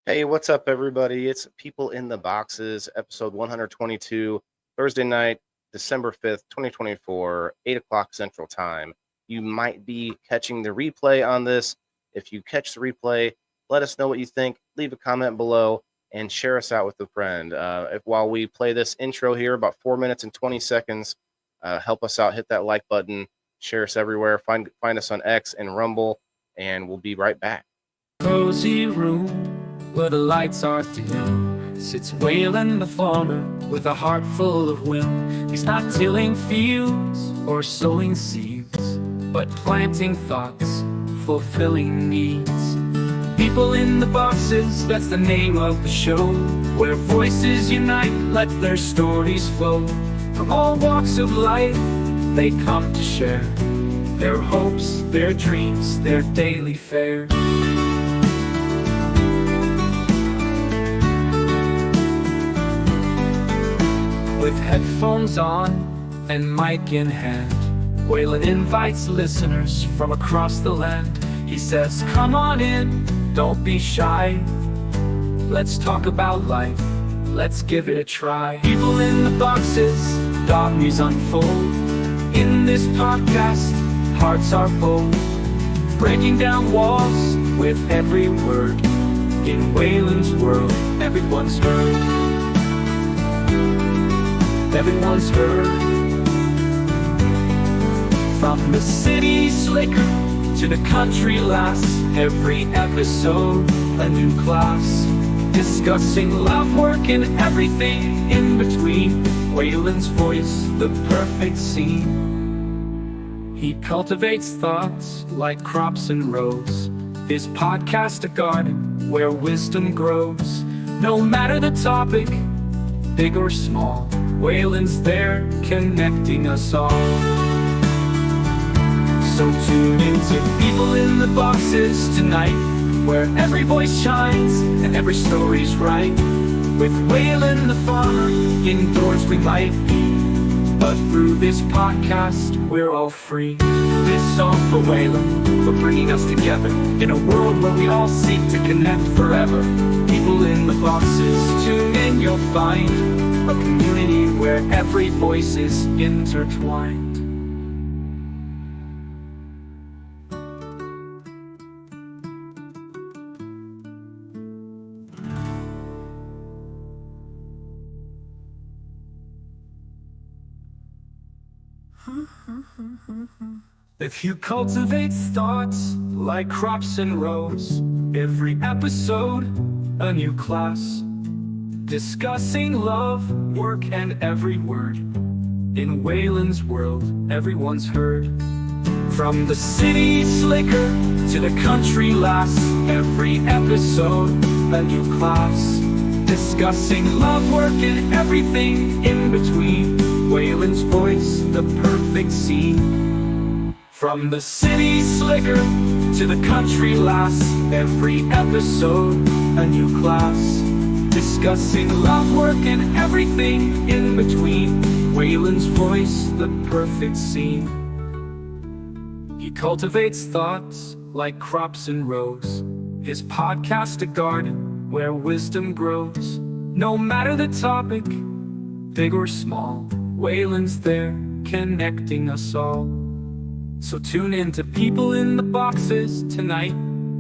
Hey, what's up, everybody? It's People in the Boxes, episode 122, Thursday night, December 5th, 2024, 8 o'clock Central Time. You might be catching the replay on this. If you catch the replay, let us know what you think. Leave a comment below and share us out with a friend. While we play this intro here, about 4 minutes and 20 seconds, help us out. Hit that like button, share us everywhere. Find us on X and Rumble, and we'll be right back. Cozy room where the lights are dim sits Waylon the farmer with a heart full of whim. He's not tilling fields or sowing seeds, but planting thoughts, fulfilling needs. People in the Boxes, that's the name of the show, where voices unite, let their stories flow. From all walks of life, they come to share their hopes, their dreams, their daily fare. With headphones on and mic in hand, Waylon invites listeners from across the land. He says, come on in, don't be shy. Let's talk about life, let's give it a try. People in the Boxes, doggies unfold. In this podcast, hearts are bold, breaking down walls with every word. In Waylon's world, everyone's heard. Everyone's heard. From the city slicker to the country lass, every episode a new class, discussing love, work, and everything in between. Waylon's voice, the perfect scene. He cultivates thoughts like crops and rows, his podcast a garden where wisdom grows. No matter the topic, big or small, Waylon's there, connecting us all. So tune into People in the Boxes tonight, where every voice shines and every story's right. With Waylon the farmer, indoors we might be, but through this podcast, we're all free. This song for Waylon, for bringing us together, in a world where we all seek to connect forever. People in the Boxes, tune in, you'll find a community where every voice is intertwined. If you cultivate thoughts like crops and rows, every episode a new class, discussing love, work, and every word. In Waylon's world, everyone's heard. From the city slicker to the country lass, every episode a new class, discussing love, work, and everything in between. Waylon's voice, the perfect scene. From the city slicker to the country lass, every episode a new class, discussing love, work, and everything in between. Waylon's voice, the perfect scene. He cultivates thoughts like crops and rows, his podcast a garden where wisdom grows. No matter the topic, big or small, Waylon's there, connecting us all. So tune in to People in the Boxes tonight,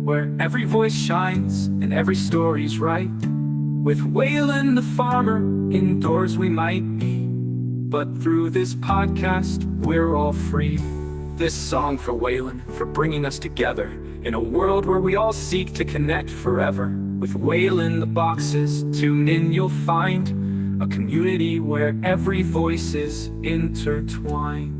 where every voice shines and every story's right. With Waylon the farmer, indoors we might be, but through this podcast, we're all free. This song for Waylon, for bringing us together, in a world where we all seek to connect forever. With Waylon the Boxes, tune in, you'll find a community where every voice is intertwined.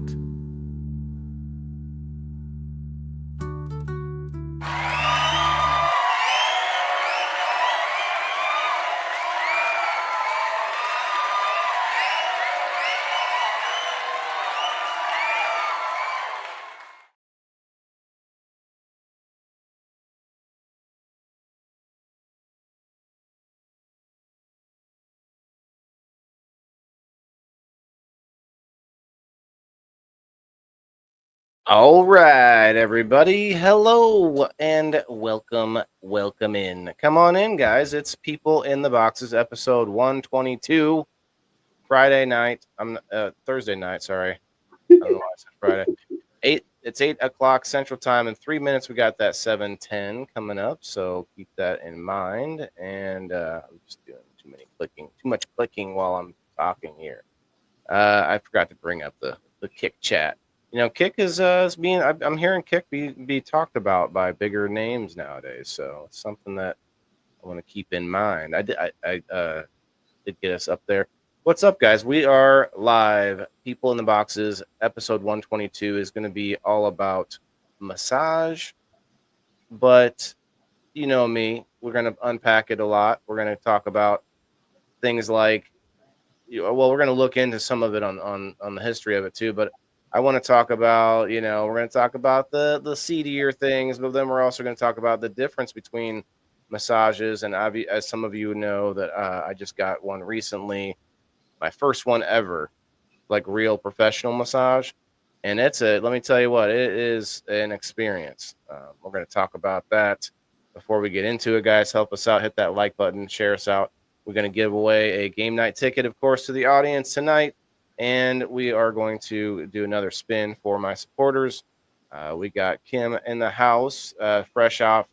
All right, everybody. Hello and welcome. Welcome in. Come on in, guys. It's People in the Boxes, episode 122, Friday night. Thursday night. Sorry, I don't know why I said Friday. It's 8 o'clock Central Time. In 3 minutes, we got that 7:10 coming up. So keep that in mind. And I'm just doing too much clicking while I'm talking here. I forgot to bring up the Kick chat. You know, Kick is being. I'm hearing Kick be talked about by bigger names nowadays. So it's something that I want to keep in mind. I did get us up there. What's up, guys? We are live. People in the Boxes, episode 122 is going to be all about massage, but you know me, we're going to unpack it a lot. We're going to talk about things like, well, we're going to look into some of it on the history of it too, but I want to talk about, we're going to talk about the seedier things, but then we're also going to talk about the difference between massages. And as some of you know, that I just got one recently, my first one ever, like real professional massage. And let me tell you what, it is an experience. We're going to talk about that before we get into it, guys. Help us out, hit that like button, share us out. We're going to give away a game night ticket, of course, to the audience tonight. And we are going to do another spin for my supporters. We got Kim in the house, fresh out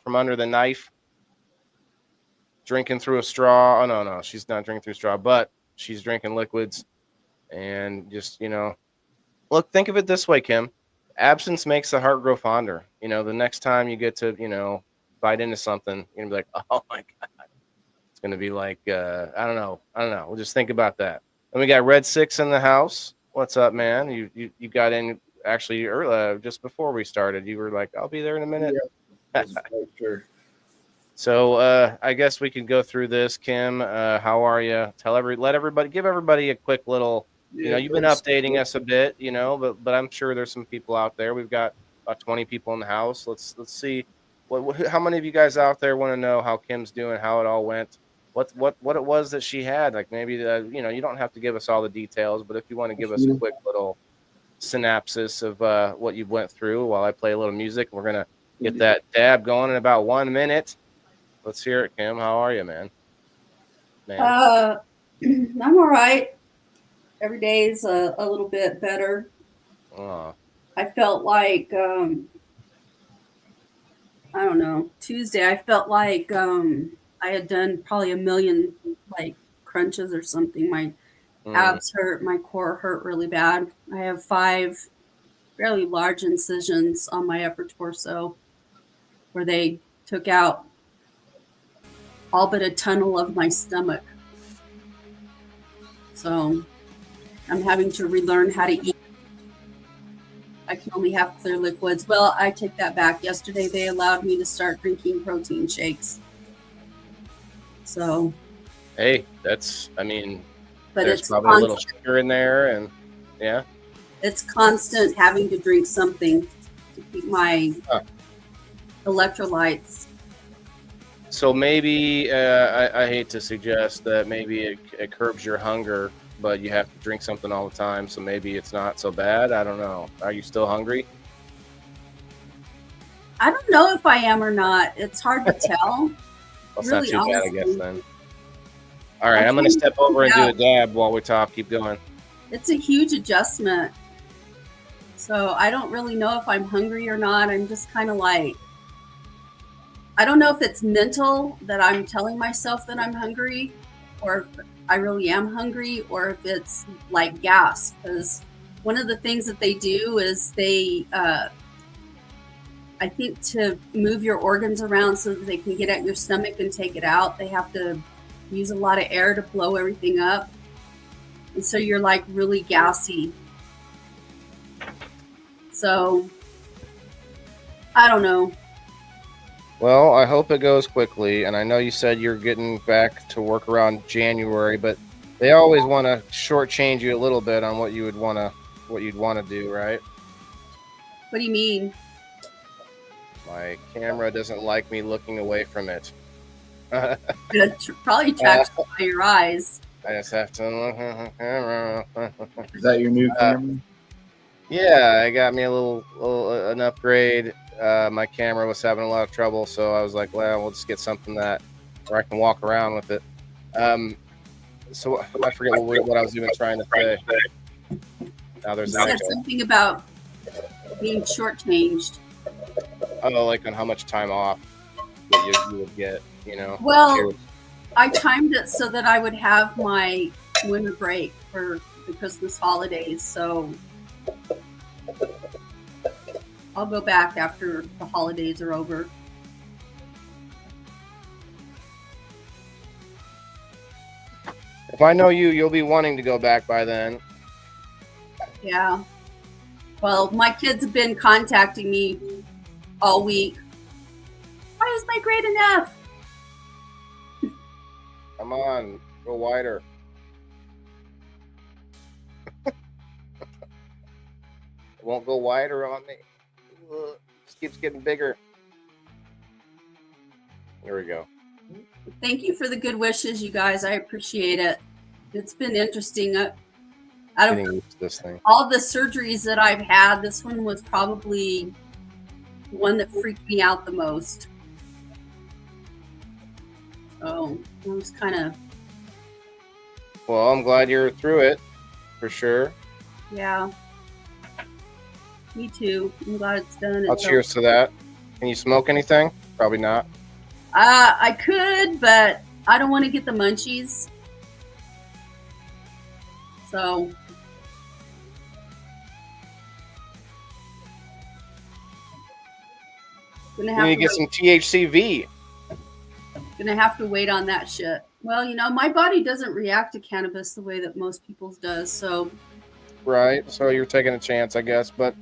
from under the knife, drinking through a straw. Oh, no, she's not drinking through a straw, but she's drinking liquids. And just, look, think of it this way, Kim. Absence makes the heart grow fonder. The next time you get to, bite into something, you're going to be like, oh, my God. It's going to be like, I don't know. We'll just think about that. And we got Red Six in the house. What's up, man? You got in actually early, just before we started. You were like, I'll be there in a minute. Yeah, sure. So I guess we can go through this. Kim, how are you? Give everybody a quick little. You've been updating us a bit, but I'm sure there's some people out there. We've got about 20 people in the house. Let's see. How many of you guys out there want to know how Kim's doing, how it all went? What it was that she had, like maybe you don't have to give us all the details, but if you want to give us a quick little synopsis of what you went through while I play a little music, we're gonna get that dab going in about 1 minute. Let's hear it, Kim. How are you, man? I'm all right. Every day is a little bit better. I felt like I don't know, Tuesday I felt like I had done probably a million like crunches or something. My abs hurt, my core hurt really bad. I have 5 fairly large incisions on my upper torso where they took out all but a tunnel of my stomach. So I'm having to relearn how to eat. I can only have clear liquids. Well, I take that back. Yesterday they allowed me to start drinking protein shakes. So, hey, but there's probably a little sugar in there, and yeah, it's constant having to drink something to keep my electrolytes. So maybe I hate to suggest that maybe it curbs your hunger, but you have to drink something all the time, so maybe it's not so bad. I don't know. Are you still hungry? I don't know if I am or not. It's hard to tell. Well, really, not too bad, I guess, then. All right, I'm going to step over and do a dab while we talk. Keep going. It's a huge adjustment. So I don't really know if I'm hungry or not. I'm just kind of like, I don't know if it's mental that I'm telling myself that I'm hungry, or if I really am hungry, or if it's like gas. Because one of the things that they do is they, I think to move your organs around so that they can get at your stomach and take it out, they have to use a lot of air to blow everything up. And so you're like really gassy. So, I don't know. Well, I hope it goes quickly. And I know you said you're getting back to work around January, but they always want to shortchange you a little bit on what you'd want to do, right? What do you mean? My camera doesn't like me looking away from it. It probably tracks by your eyes. I just have to look at the camera. Is that your new camera? Yeah, I got me a little an upgrade. My camera was having a lot of trouble, so I was like, well, we'll just get something that where I can walk around with it. So I forget what I was even trying to say. Now You there's an said echo. something about being shortchanged. Oh, like on how much time off that you would get, Well, I timed it so that I would have my winter break for the Christmas holidays. So I'll go back after the holidays are over. If I know you, you'll be wanting to go back by then. Yeah. Well, my kids have been contacting me all week. Why is my grade enough? Come on, go wider. It won't go wider on me. Ugh, just keeps getting bigger. There we go. Thank you for the good wishes, you guys. I appreciate it. It's been interesting. Out of Getting used to this thing. all the surgeries that I've had, this one was probably the one that freaked me out the most. So I was kind of, Well, I'm glad you're through it, for sure. yeah. Me too. I'm glad it's done. I'll cheers to that. Can you smoke anything? Probably not. I could, but I don't want to get the munchies. So You need to get some THCV. Gonna have to wait on that shit. Well, my body doesn't react to cannabis the way that most people's does. So Right, so you're taking a chance, I guess. But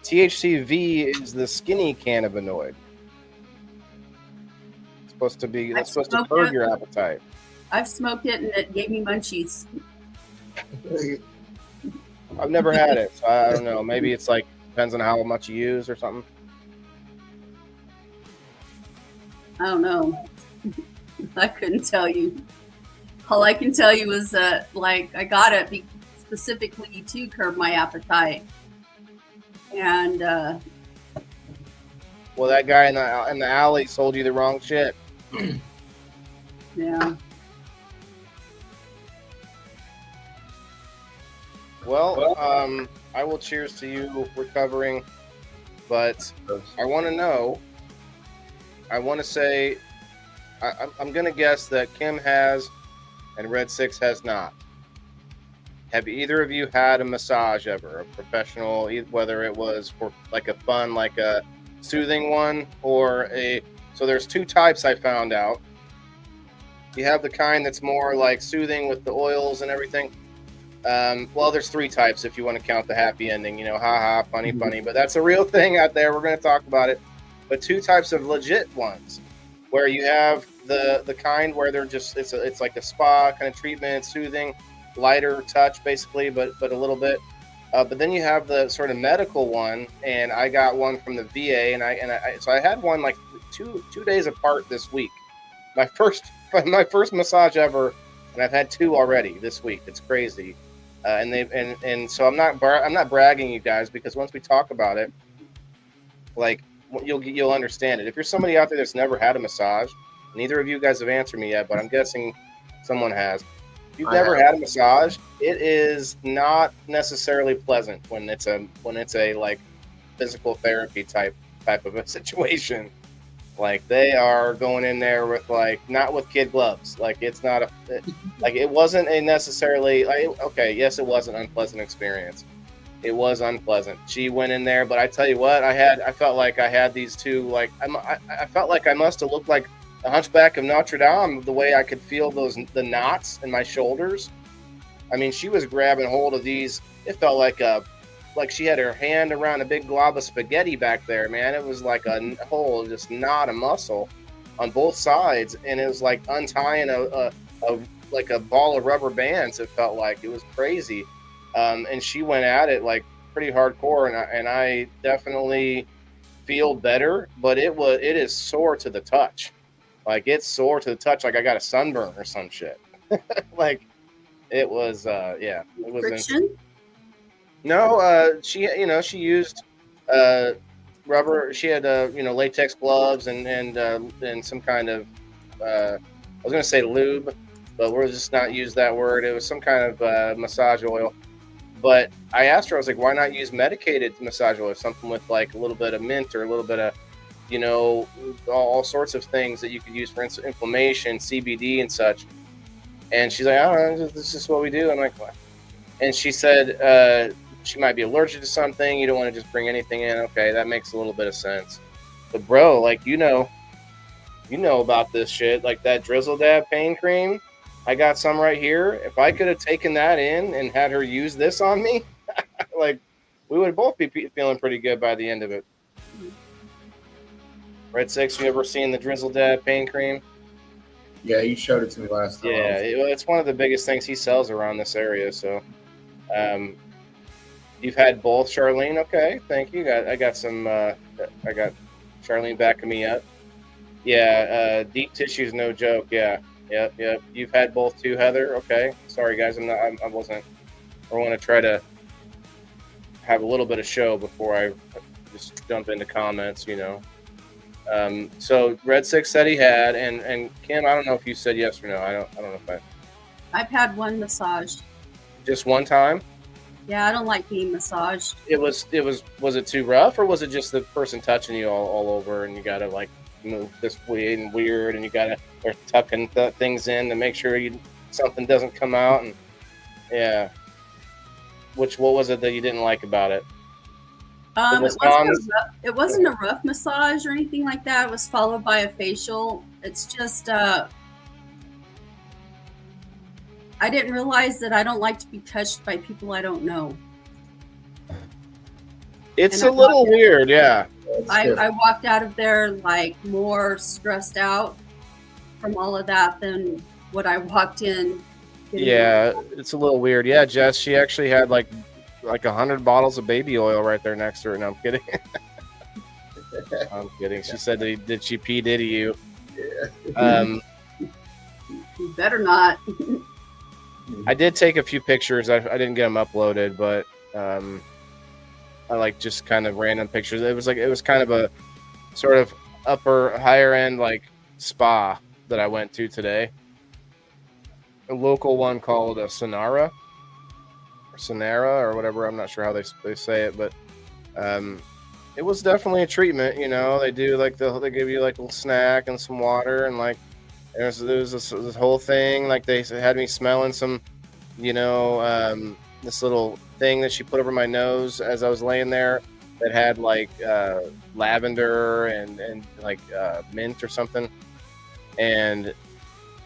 THCV is the skinny cannabinoid. It's supposed to be. That's supposed to curb your appetite. I've smoked it and it gave me munchies. I've never had it, so I don't know. Maybe it's like depends on how much you use or something. I don't know. I couldn't tell you. All I can tell you is that, I got it specifically to curb my appetite. And Well, that guy in the alley sold you the wrong shit. yeah. Well, I will cheers to you recovering, but I want to know. I want to say, I'm going to guess that Kim has, and Red Six has not. Have either of you had a massage ever, a professional, whether it was for like a fun, like a soothing one, or a? So there's two types I found out. You have the kind that's more like soothing with the oils and everything. Well, there's three types if you want to count the happy ending, haha, funny, but that's a real thing out there. We're going to talk about it. But two types of legit ones, where you have the kind where they're just it's like a spa kind of treatment, soothing, lighter touch basically, but a little bit. But then you have the sort of medical one, and I got one from the VA, so I had one like two days apart this week. My first massage ever, and I've had two already this week. It's crazy. And so I'm not bragging, you guys, because once we talk about it, like you'll understand it. If you're somebody out there that's never had a massage, neither of you guys have answered me yet, but I'm guessing someone has. If you've never had a massage, it is not necessarily pleasant when it's a like physical therapy type of a situation. Like they are going in there with not with kid gloves. Like it's not it wasn't a necessarily okay. Yes, it was an unpleasant experience. It was unpleasant. She went in there, but I tell you what, I felt like I had these two I felt like I must have looked like the Hunchback of Notre Dame the way I could feel the knots in my shoulders. I mean, she was grabbing hold of these. It felt like she had her hand around a big glob of spaghetti back there, man. It was like a whole just knot of muscle on both sides, and it was like untying like a ball of rubber bands. It felt like it was crazy, and she went at it like pretty hardcore, and I definitely feel better, but it is sore to the touch. Like it's sore to the touch, like I got a sunburn or some shit. Like it was, yeah, it was Friction? No, she used uh, rubber. She had latex gloves and some kind of I was gonna say lube, but we'll just not use that word. It was some kind of massage oil. But I asked her, I was like, why not use medicated massage oil, something with like a little bit of mint or a little bit of all sorts of things that you could use for inflammation, CBD and such. And she's like, I don't know, this is just what we do. I'm like, what? And she said she might be allergic to something. You don't want to just bring anything in. Okay, that makes a little bit of sense. But bro, like you know about this shit, like that Drizzle Dab pain cream. I got some right here. If I could have taken that in and had her use this on me, like we would both be feeling pretty good by the end of it. Red Six, you ever seen the Drizzle Dab pain cream? Yeah, you showed it to me last time. Yeah, it's one of the biggest things he sells around this area. So, you've had both, Charlene. Okay, thank you. I got some. I got Charlene backing me up. Yeah, deep tissue's no joke. Yeah, yep. You've had both too, Heather. Okay, sorry guys, I wasn't. I want to try to have a little bit of show before I just jump into comments. So Red Six said he had, and Kim, I don't know if you said yes or no. I don't know if I've had one massage. just one time. Yeah, I don't like being massaged. Was it too rough, or was it just the person touching you all over, and you gotta like move this way and weird, and you gotta they're tucking things in to make sure something doesn't come out, and yeah. What was it that you didn't like about it? It wasn't a rough massage or anything like that. It was followed by a facial. It's just I didn't realize that I don't like to be touched by people I don't know. It's a little weird, yeah. I walked out of there like more stressed out from all of that than what I walked in. Yeah, it's a little weird. Yeah, Jess, she actually had like 100 bottles of baby oil right there next to her. No, I'm kidding. I'm kidding. She said, "Did she P Diddy you?" You better not. I did take a few pictures. I didn't get them uploaded, but I like just kind of random pictures. It was kind of a sort of higher end like spa that I went to today. A local one called Sonara or whatever. I'm not sure how they say it, but it was definitely a treatment. They do like they give you like a little snack and some water, and like there was this whole thing. Like they had me smelling some, this little thing that she put over my nose as I was laying there that had like lavender and like mint or something, and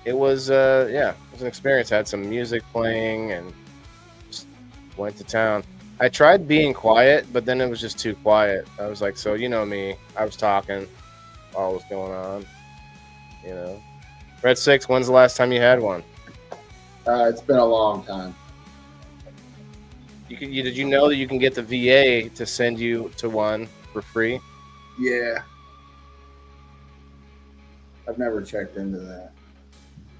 it was it was an experience. I had some music playing and just went to town. I tried being quiet, but then it was just too quiet. I was like, so you know me, I was talking while it was going on. Red Six, when's the last time you had one? It's been a long time. Did you know that you can get the VA to send you to one for free? Yeah. I've never checked into that.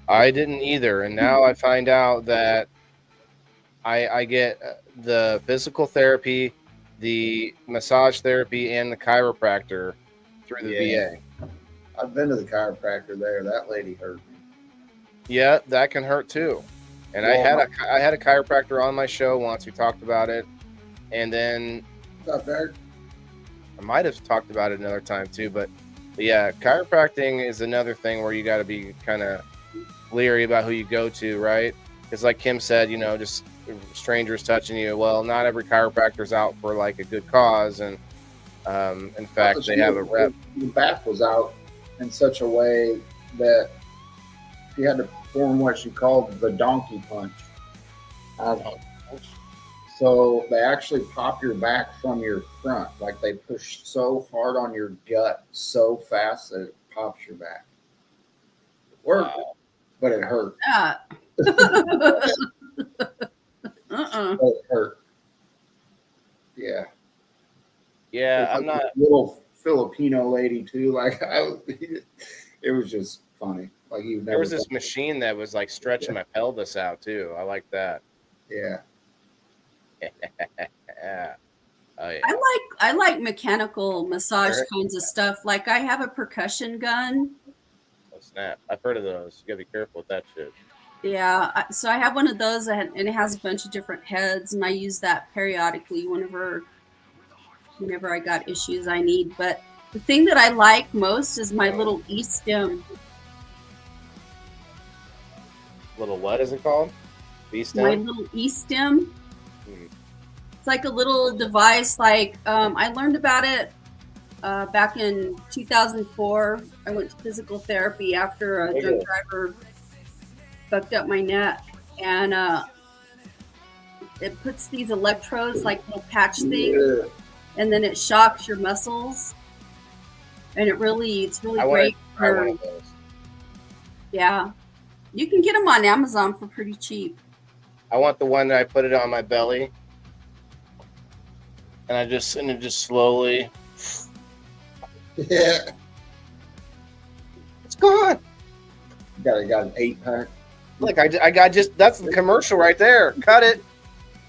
I didn't either, and now I find out that I get the physical therapy, the massage therapy, and the chiropractor through the VA. I've been to the chiropractor there. That lady hurt me. Yeah, that can hurt too. And I had a chiropractor on my show once. We talked about it, and then What's up, Eric? I might have talked about it another time too. But yeah, chiropractic is another thing where you got to be kind of leery about who you go to, right? Because like Kim said, just strangers touching you. Well, not every chiropractor's out for like a good cause, and in fact, they have a rep. The back was out in such a way that she had to perform what she called the donkey punch. So they actually pop your back from your front, like they push so hard on your gut so fast that it pops your back. It worked, but it hurt. Yeah. But it hurt. Yeah. Yeah, I'm not. Little Filipino lady too. Like it was just funny. Like There was this machine that was like stretching my pelvis out too. I like that. Yeah. Yeah. Oh yeah. I like mechanical massage Sure. kinds of stuff. Like I have a percussion gun. Oh snap! I've heard of those. You gotta be careful with that shit. Yeah, so I have one of those and it has a bunch of different heads, and I use that periodically whenever I got issues I need. But the thing that I like most is my little e-stim. Little what is it called? My V-stem? little e-stim. Hmm. It's like a little device. Like I learned about it back in 2004. I went to physical therapy after a drunk driver fucked up my neck, and it puts these electrodes, like little patch things, and then it shocks your muscles, and it's really I want great. to try one of those. Yeah, you can get them on Amazon for pretty cheap. I want the one that I put it on my belly, and it just slowly. Yeah. It's gone. Got an 8-pack. Look, I got that's the commercial right there. Cut it.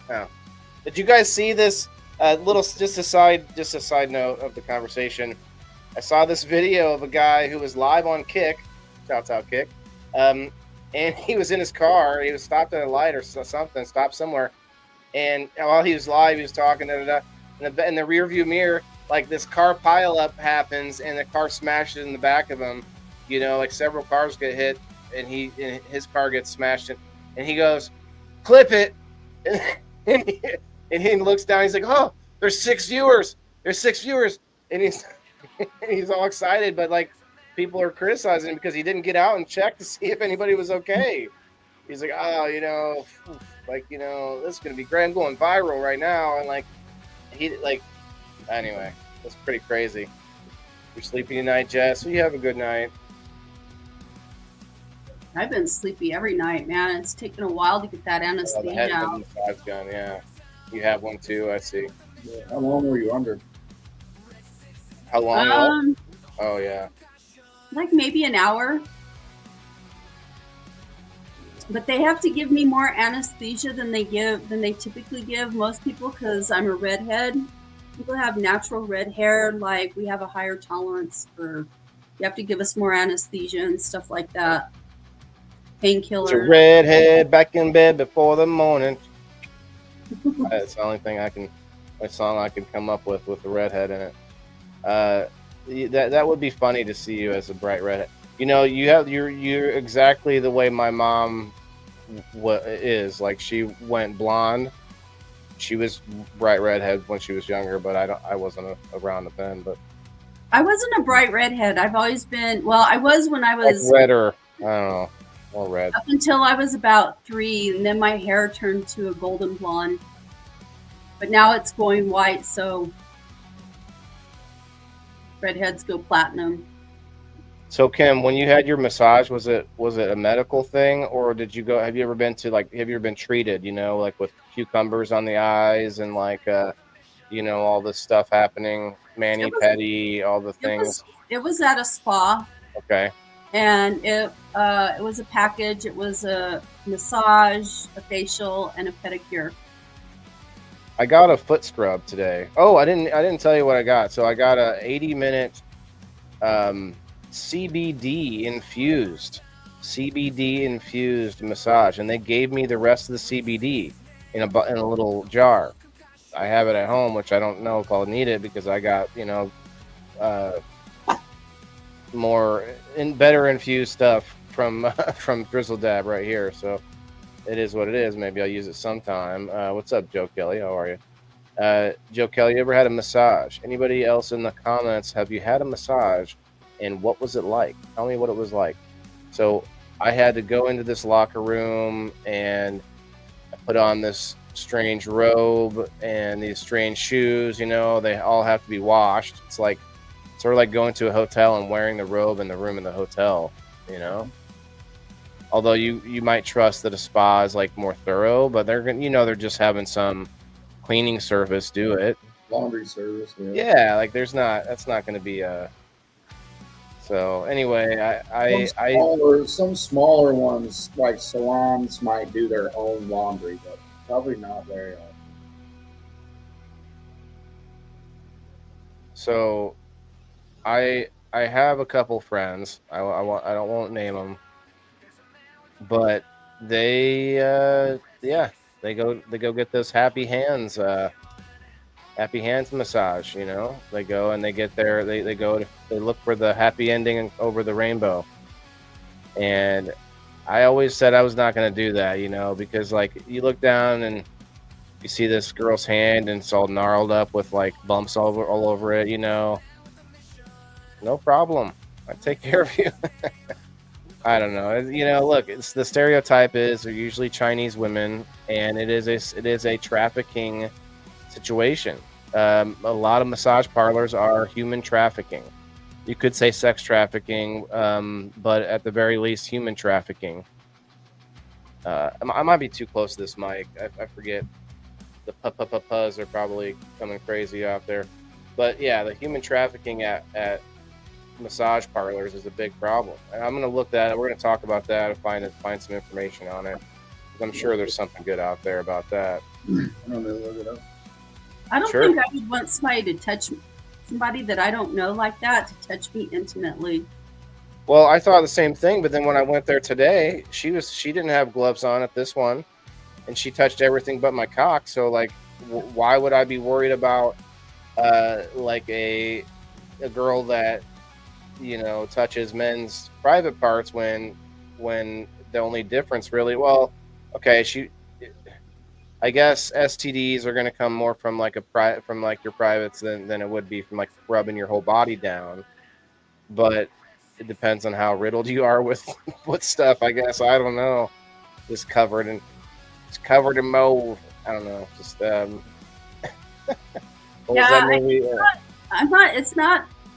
Oh. Did you guys see this just a side note of the conversation? I saw this video of a guy who was live on Kick, shouts out Kick, and he was in his car. He was stopped at a light or something, stopped somewhere, and while he was live, he was talking. In the rear view mirror, like this car pileup happens, and the car smashes in the back of him. You know, like several cars get hit, and his car gets smashed, and he goes, "Clip it," and he looks down. He's like, "Oh, there's 6 viewers. There's 6 viewers," and he's all excited, but like people are criticizing him because he didn't get out and check to see if anybody was okay. He's like, "Oh, this is gonna be great. I'm going viral right now," and anyway, that's pretty crazy. You're sleeping tonight, Jess. Well, you have a good night. I've been sleepy every night, man. It's taken a while to get that The anesthesia head out. massage gun, yeah. You have one too, I see. Yeah. How long were you under? How long? Um, Oh yeah. like maybe an hour. But they have to give me more anesthesia than they typically give most people because I'm a redhead. People have natural red hair, like we have a higher tolerance for. You have to give us more anesthesia and stuff like that. It's a Painkillers. redhead back in bed before the morning. That's the only song I can come up with the redhead in it. That would be funny to see you as a bright redhead. You know, you're exactly the way my mom is. Like she went blonde. She was bright redhead when she was younger, but I wasn't around then. But I wasn't a bright redhead. I've always been. Well, I was when I was like redder. I don't know, more red. up until I was about 3, and then my hair turned to a golden blonde. But now it's going white, so redheads go platinum. So Kim, when you had your massage, was it a medical thing, or did you go? Have you ever been treated? You know, like with cucumbers on the eyes and all this stuff happening, mani-pedi, all the things. It was at a spa. Okay. And it was a package. It was a massage, a facial, and a pedicure. I got a foot scrub today. Oh, I didn't tell you what I got. So I got a 80-minute CBD infused massage, and they gave me the rest of the CBD in a little jar. I have it at home, which I don't know if I'll need it because I got more better infused stuff from Drizzle Dab right here. So it is what it is. Maybe I'll use it sometime. What's up, Joe Kelly? How are you? Joe Kelly, you ever had a massage? Anybody else in the comments, have you had a massage, and what was it like? Tell me what it was like. So I had to go into this locker room, and I put on this strange robe and these strange shoes. They all have to be washed. It's like sort of like going to a hotel and wearing the robe in the room in the hotel. Although you might trust that a spa is like more thorough, but they're just having some cleaning service do it. Laundry service. Yeah, like that's not going to be a. So anyway, some smaller ones like salons might do their own laundry, but probably not very often. So I have a couple friends. I don't won't name them, but they go get those happy hands massage. They go and they get there. They look for the happy ending over the rainbow. And I always said I was not going to do that, because like you look down and you see this girl's hand and it's all gnarled up with like bumps all over it. No problem. I take care of you. I don't know. Look, it's the stereotype is they're usually Chinese women, and it is a trafficking situation. A lot of massage parlors are human trafficking. You could say sex trafficking, but at the very least, human trafficking. I might be too close to this mic. I forget. The puzz are probably coming crazy out there. But yeah, the human trafficking at massage parlors is a big problem. And I'm going to look at it. We're going to talk about that and find some information on it. I'm sure there's something good out there about that. I don't know. Look it up. I don't Sure. think I would want somebody that I don't know like that to touch me intimately. Well, I thought the same thing, but then when I went there today, she didn't have gloves on at this one, and she touched everything but my cock. So like, why would I be worried about like a girl that touches men's private parts when the only difference really, well, okay, I guess STDs are going to come more from like your privates than it would be from like rubbing your whole body down, but it depends on how riddled you are with stuff, I guess. I don't know. It's covered in mold. I don't know. Just what was that movie?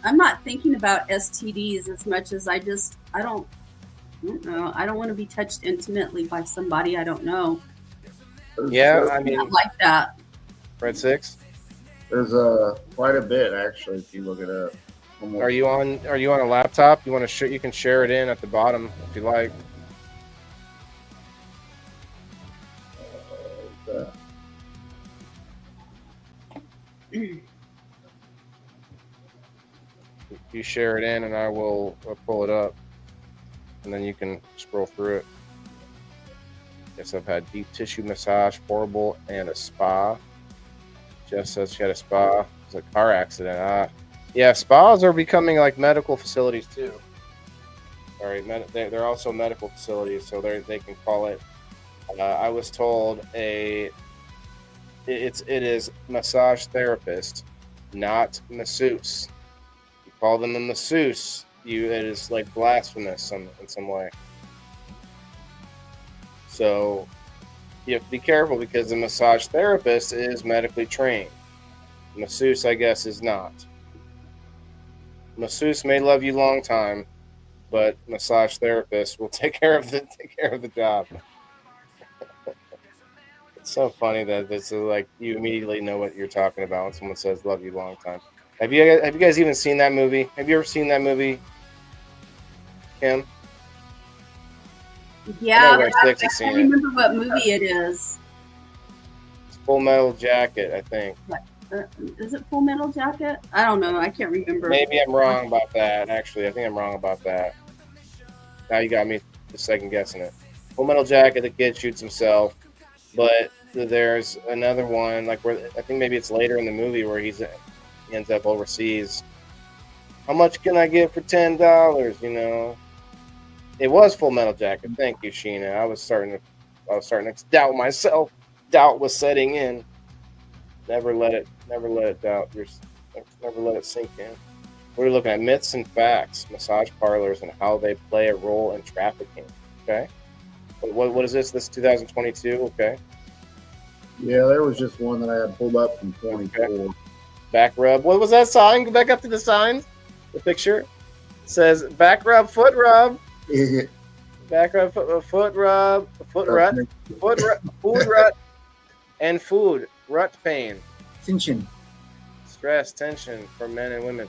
I'm not thinking about STDs as much as I don't know. I don't want to be touched intimately by somebody I don't know. Yeah, I I'm mean, not like that. Red Six. There's quite a bit actually if you look it up. Almost. Are you on a laptop? You want to you can share it in at the bottom if you like. You share it in, and I'll pull it up, and then you can scroll through it. Yes, I've had deep tissue massage, horrible, and a spa. Jess says she had a spa. It's a car accident. Yeah, spas are becoming like medical facilities too. All right, they're also medical facilities, so they can call it. I was told it is massage therapist, not masseuse. You call them a masseuse, it is like blasphemous in some way. So you have to be careful because the massage therapist is medically trained. Masseuse, I guess, is not. Masseuse may love you long time, but massage therapist will take care of the job. It's so funny that it's like you immediately know what you're talking about when someone says "love you long time." Have you guys even seen that movie? Have you ever seen that movie, Kim? Yeah, Red but Six I has seen can't it. remember what movie it is. It's Full Metal Jacket, I think. Is it Full Metal Jacket? I don't know. I can't remember. Maybe I'm wrong about that. Actually, I think I'm wrong about that. Now you got me just second guessing it. Full Metal Jacket, the kid shoots himself, but there's another one like where I think maybe it's later in the movie where he ends up overseas. How much can I get for $10? It was Full Metal Jacket. Thank you, Sheena. I was starting to doubt myself. Doubt was setting in. Never let it doubt. Never let it sink in. We're looking at myths and facts, massage parlors, and how they play a role in trafficking. Okay. What is this? This is 2022. Okay. Yeah, there was just one that I had pulled up from 24. Okay. Back rub. What was that sign? Go back up to the sign. The picture. It says back rub, foot rub. Back rub, foot rub, foot rut, food rut, and food rut pain. Tension. Stress, tension for men and women.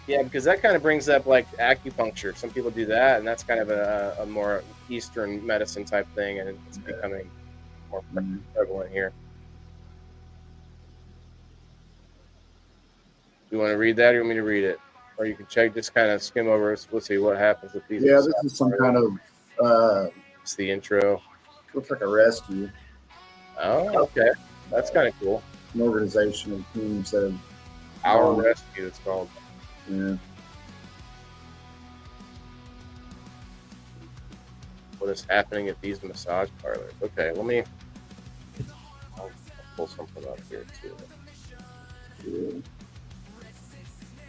Yeah, because that kind of brings up like acupuncture. Some people do that, and that's kind of a more Eastern medicine type thing, and it's becoming more prevalent here. You want to read that, or you want me to read it? Or you can check, just kind of skim over. Let's see what happens with these. Yeah, this is some kind of It's the intro. looks like a rescue, Oh, okay. That's kind of cool. an organization of teams that have, Our Rescue, it's called. yeah. What is happening at these massage parlors? Okay, I'll pull something up here too. Yeah.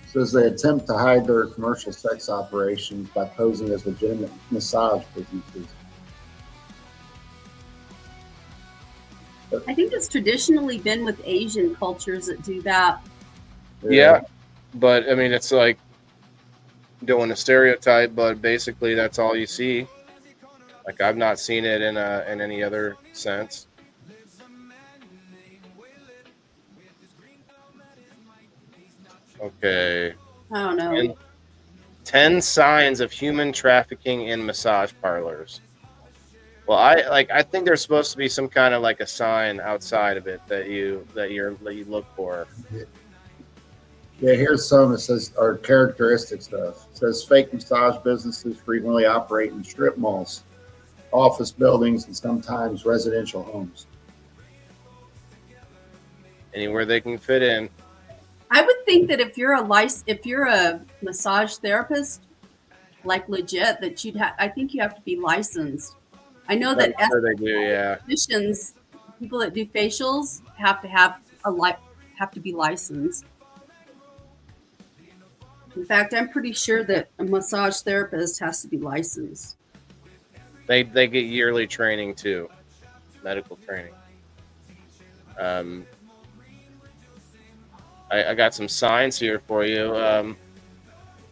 Says they attempt to hide their commercial sex operations by posing as legitimate massage businesses. I think it's traditionally been with Asian cultures that do that. Yeah, but I mean, it's like doing a stereotype, but basically that's all you see. Like I've not seen it in any other sense. Okay. I don't know. 10 signs of human trafficking in massage parlors. Well, I think there's supposed to be some kind of like a sign outside of it that you look for. Yeah, here's some that says our characteristic stuff. It says fake massage businesses frequently operate in strip malls, office buildings, and sometimes residential homes. Anywhere they can fit in. I would think that if you're a massage therapist, like legit, that I think you have to be licensed. I know that I'm sure they do, yeah. estheticians, people that do facials, have to be licensed. In fact, I'm pretty sure that a massage therapist has to be licensed. They get yearly training too, medical training. I got some signs here for you.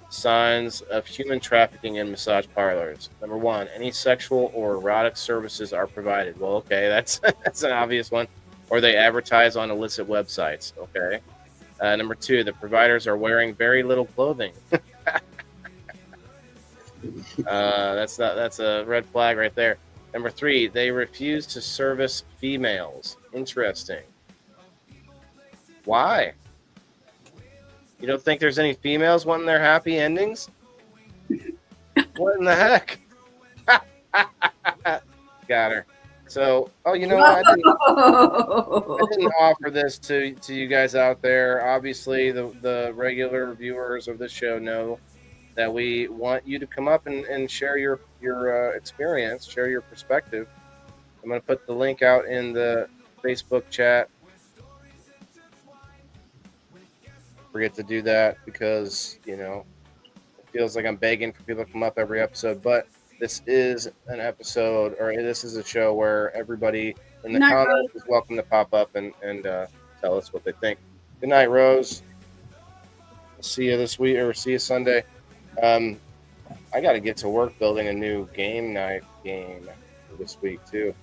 Signs of human trafficking in massage parlors. Number 1, any sexual or erotic services are provided. Well, okay, that's an obvious one. Or they advertise on illicit websites. Okay. Number 2, the providers are wearing very little clothing. That's a red flag right there. Number 3, they refuse to service females. Interesting. Why? You don't think there's any females wanting their happy endings? What in the heck? Got her. So, you know what? I didn't offer this to you guys out there. Obviously, the regular viewers of this show know that we want you to come up and share your experience, share your perspective. I'm going to put the link out in the Facebook chat. Forget to do that because, it feels like I'm begging for people to come up every episode. But this is an episode, or this is a show where everybody in the comments is welcome to pop up and tell us what they think. Good night, Rose. See you this week, or see you Sunday. I got to get to work building a new game night game this week, too.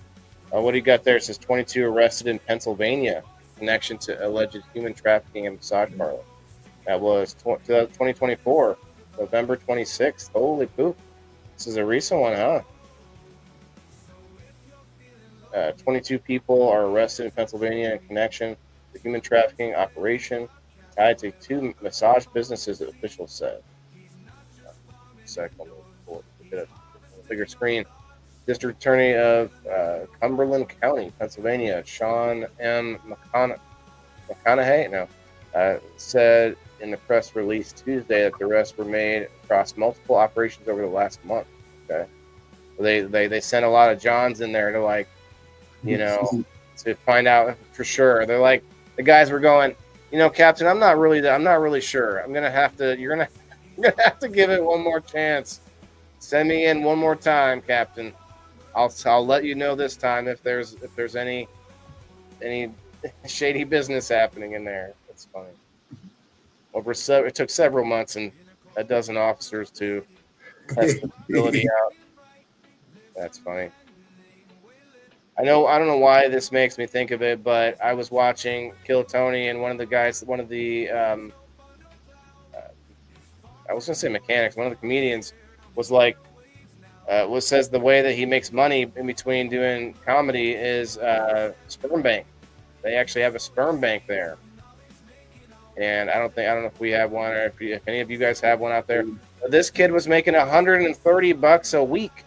What do you got there? It says 22 arrested in Pennsylvania. Connection to alleged human trafficking and massage parlor. That was 2024, November 26th. Holy poop. This is a recent one, huh? 22 people are arrested in Pennsylvania in connection to human trafficking operation tied to 2 massage businesses, officials said. Second, get a bigger screen. District Attorney of Cumberland County, Pennsylvania, Sean M. McConaughey, said in the press release Tuesday that the arrests were made across multiple operations over the last month. Okay, they sent a lot of Johns in there to to find out for sure. They're like, the guys were going, Captain, I'm not really sure. You're gonna have to give it one more chance. Send me in one more time, Captain. I'll let you know this time if there's any shady business happening in there. It's funny. It took several months and a dozen officers to test the facility out. That's funny. I don't know why this makes me think of it, but I was watching Kill Tony, and one of the I was gonna say mechanics. One of the comedians was like, says the way that he makes money in between doing comedy is sperm bank. They actually have a sperm bank there, And I don't know if we have one or if any of you guys have one out there. This kid was making $130 a week.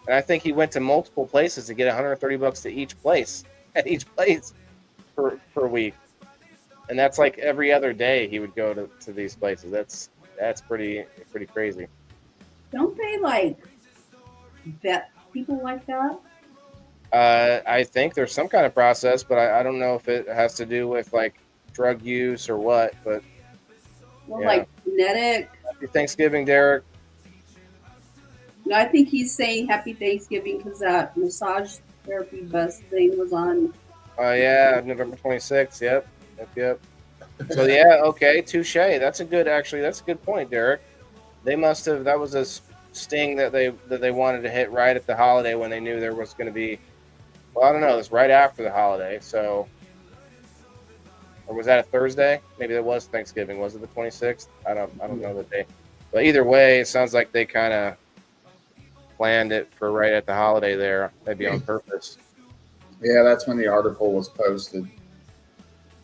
And I think he went to multiple places to get $130 to each place at each place per week. And that's like every other day he would go to these places. That's pretty crazy. Don't they like vet people like that? I think there's some kind of process, but I don't know if it has to do with like drug use or what. But Well, yeah. like genetic. Happy Thanksgiving, Derek. I think he's saying Happy Thanksgiving because that massage therapy bus thing was on. Yeah, November 26th. Yep. So yeah, okay, touche. That's a good point, Derek. They must have. That was a sting that they wanted to hit right at the holiday when they knew there was going to be. Well, I don't know. It was right after the holiday, so. Or was that a Thursday? Maybe that was Thanksgiving. Was it the 26th? I don't know the day. But either way, it sounds like they kind of planned it for right at the holiday there, maybe on purpose. Yeah, that's when the article was posted.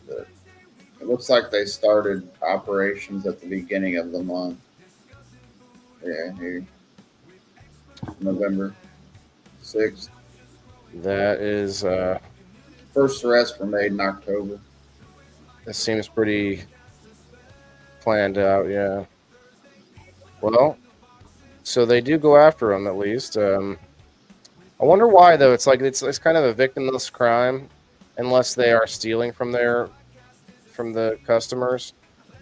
It looks like they started operations at the beginning of the month. Yeah, here. November 6th. That is, First arrests were made in October. this seems pretty planned out, yeah. Well, so they do go after him at least. I wonder why though. It's like it's kind of a victimless crime, unless they are stealing from the customers.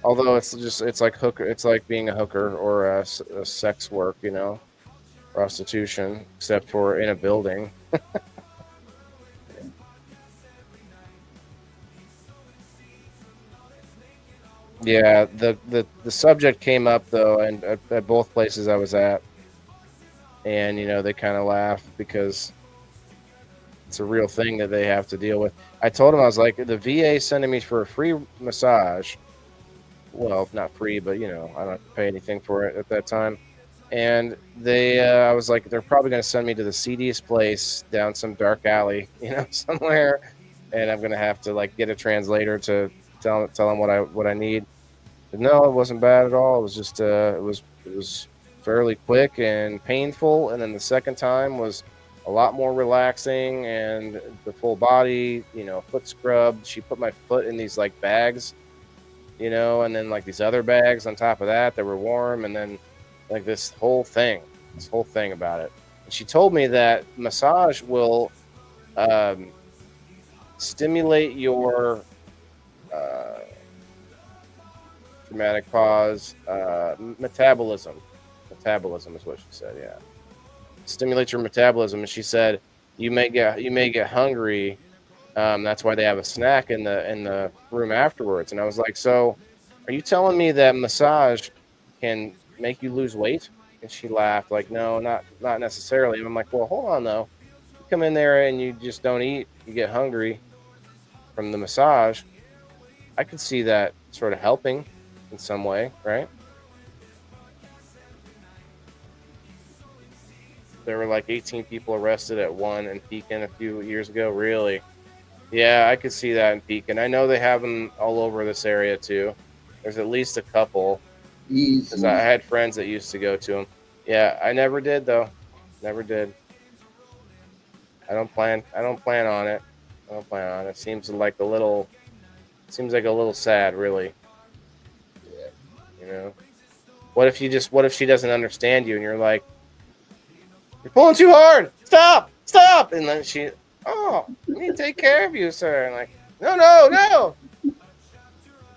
Although it's like being a hooker or a sex work, prostitution, except for in a building. Yeah, the subject came up though, and at both places I was at, and they kind of laugh because it's a real thing that they have to deal with. I told them, I was like, the VA sending me for a free massage. Well, not free, but I don't have to pay anything for it at that time. And I was like, they're probably going to send me to the seediest place down some dark alley, somewhere, and I'm going to have to like get a translator to tell them what I need. But no, it wasn't bad at all. It was just it was fairly quick and painful, and then the second time was a lot more relaxing and the full body, foot scrub. She put my foot in these like bags, and then like these other bags on top of that were warm, and then like this whole thing about it. And she told me that massage will stimulate your dramatic pause, metabolism is what she said. Yeah, stimulate your metabolism. And she said you may get hungry. That's why they have a snack in the room afterwards. And I was like, so are you telling me that massage can make you lose weight? And she laughed like, no, not necessarily. And I'm like, well, hold on though. You come in there and you just don't eat, you get hungry from the massage. I could see that sort of helping in some way, right? There were like 18 people arrested at one in Pekin a few years ago. Really? Yeah, I could see that in Pekin. I know they have them all over this area too. There's at least a couple. Because I had friends that used to go to them. Yeah, I never did though. Never did. I don't plan on it. Seems like a little sad, really. What if she doesn't understand you and you're like, you're pulling too hard. Stop. And then she, oh, let me take care of you, sir. And like, no.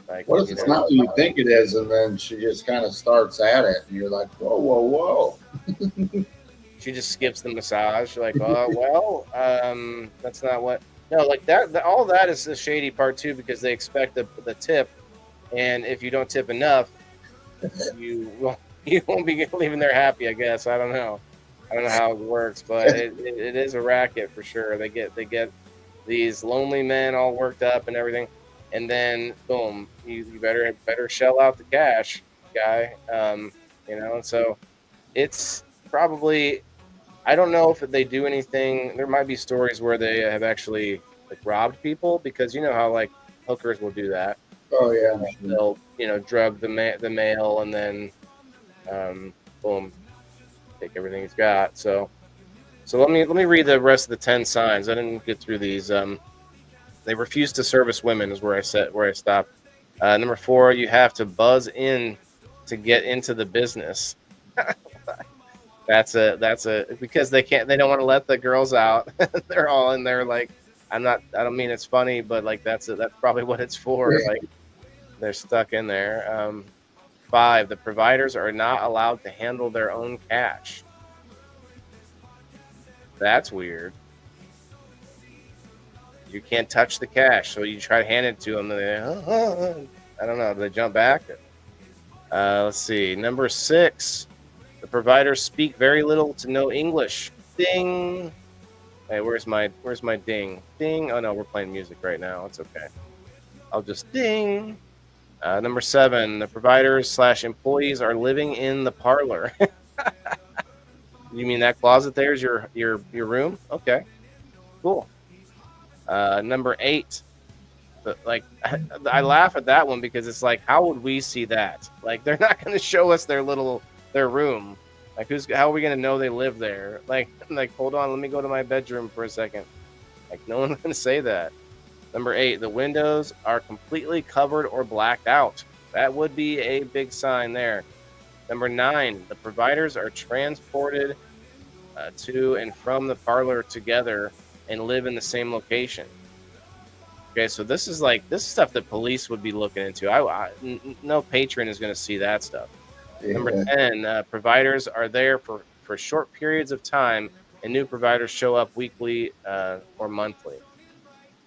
Like, what if it's not what you think it is, and then she just kind of starts at it, and you're like, whoa. She just skips the massage. You're like, that's not what. No, like that. All that is the shady part too, because they expect the tip, and if you don't tip enough, you won't be leaving there happy. I guess I don't know how it works, but it is a racket for sure. They get these lonely men all worked up and everything. And then, boom, you better shell out the cash, guy. And so it's probably, I don't know if they do anything. There might be stories where they have actually like robbed people, because you know how like hookers will do that. Oh yeah, I'm sure. They'll drug the male and then boom, take everything he's got. So let me read the rest of the 10 signs. I didn't get through these. They refuse to service women is where I stopped. Number 4, you have to buzz in to get into the business. That's a because they don't want to let the girls out. They're all in there like I don't mean it's funny, but like that's probably what it's for. Yeah. Like they're stuck in there. 5, the providers are not allowed to handle their own cash. That's weird. You can't touch the cash, so you try to hand it to them. And they, I don't know. Do they jump back? Let's see. Number 6, the providers speak very little to no English. Ding. Hey, where's my ding? Ding. Oh no, we're playing music right now. It's okay. I'll just ding. Number 7, the providers / employees are living in the parlor. You mean that closet there is your room? Okay, cool. Number 8, I laugh at that one because it's like, how would we see that? Like, they're not going to show us their room. Like, how are we going to know they live there? Like, hold on, let me go to my bedroom for a second. Like, no one's going to say that. Number 8, the windows are completely covered or blacked out. That would be a big sign there. Number 9, the providers are transported to and from the parlor together and live in the same location. Okay, so this is stuff that police would be looking into. No patron is going to see that stuff. Yeah. Number 10, providers are there for short periods of time, and new providers show up weekly or monthly.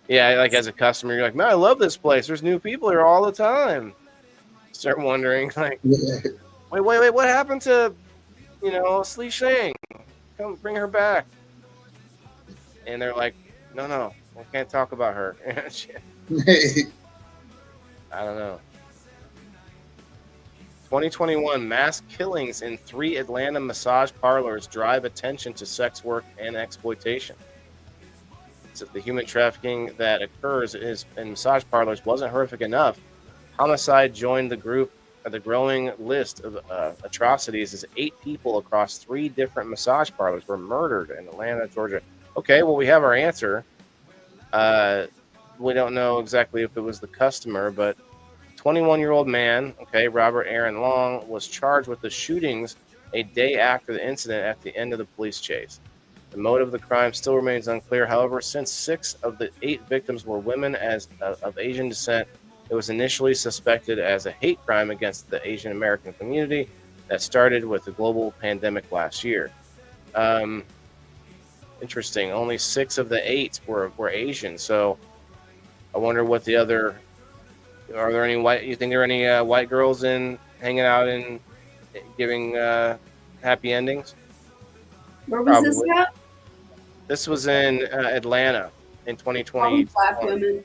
Yeah, like as a customer, you're like, man, I love this place. There's new people here all the time. Start wondering, like, wait, what happened to, Slee Shang? Come bring her back. And they're like, no, we can't talk about her. I don't know. 2021 mass killings in 3 Atlanta massage parlors drive attention to sex work and exploitation. So the human trafficking that occurs in massage parlors wasn't horrific enough. Homicide joined the growing list of atrocities as 8 people across 3 different massage parlors were murdered in Atlanta, Georgia. Okay, well, we have our answer. We don't know exactly if it was the customer, but 21-year-old man, Robert Aaron Long, was charged with the shootings a day after the incident at the end of the police chase. The motive of the crime still remains unclear. However, since 6 of the 8 victims were women of Asian descent, it was initially suspected as a hate crime against the Asian American community that started with the global pandemic last year. Interesting. Only 6 of the 8 were Asian. So I wonder what the other. Are there any white? You think there are any white girls hanging out and giving happy endings? Where was this at? This was in Atlanta in 2020. Probably Black women.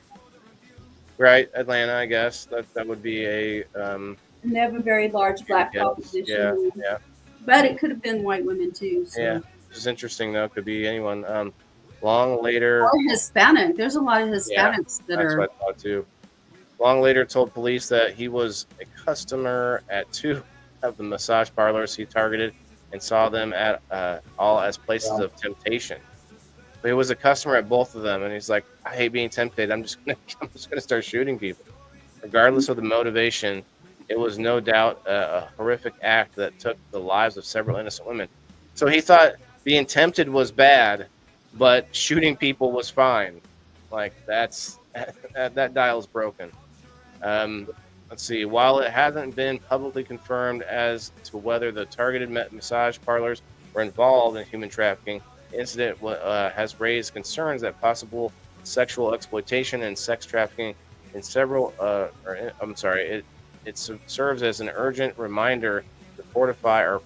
Right, Atlanta, I guess that would be a. And they have a very large Black population. Yeah. But it could have been white women too. So. Yeah, which is interesting though. Could be anyone. Long later. Or Hispanic. There's a lot of Hispanics that that's are. what I thought too. Long later told police that he was a customer at 2 of the massage parlors he targeted and saw them at all as places of temptation. But he was a customer at both of them, and he's like, I hate being tempted. I'm just gonna start shooting people. Regardless of the motivation, it was no doubt a horrific act that took the lives of several innocent women. So he thought being tempted was bad, but shooting people was fine. Like that dial's broken. Let's see. While it hasn't been publicly confirmed as to whether the targeted massage parlors were involved in human trafficking, the incident has raised concerns that possible sexual exploitation and sex trafficking in several. It serves as an urgent reminder to fortify our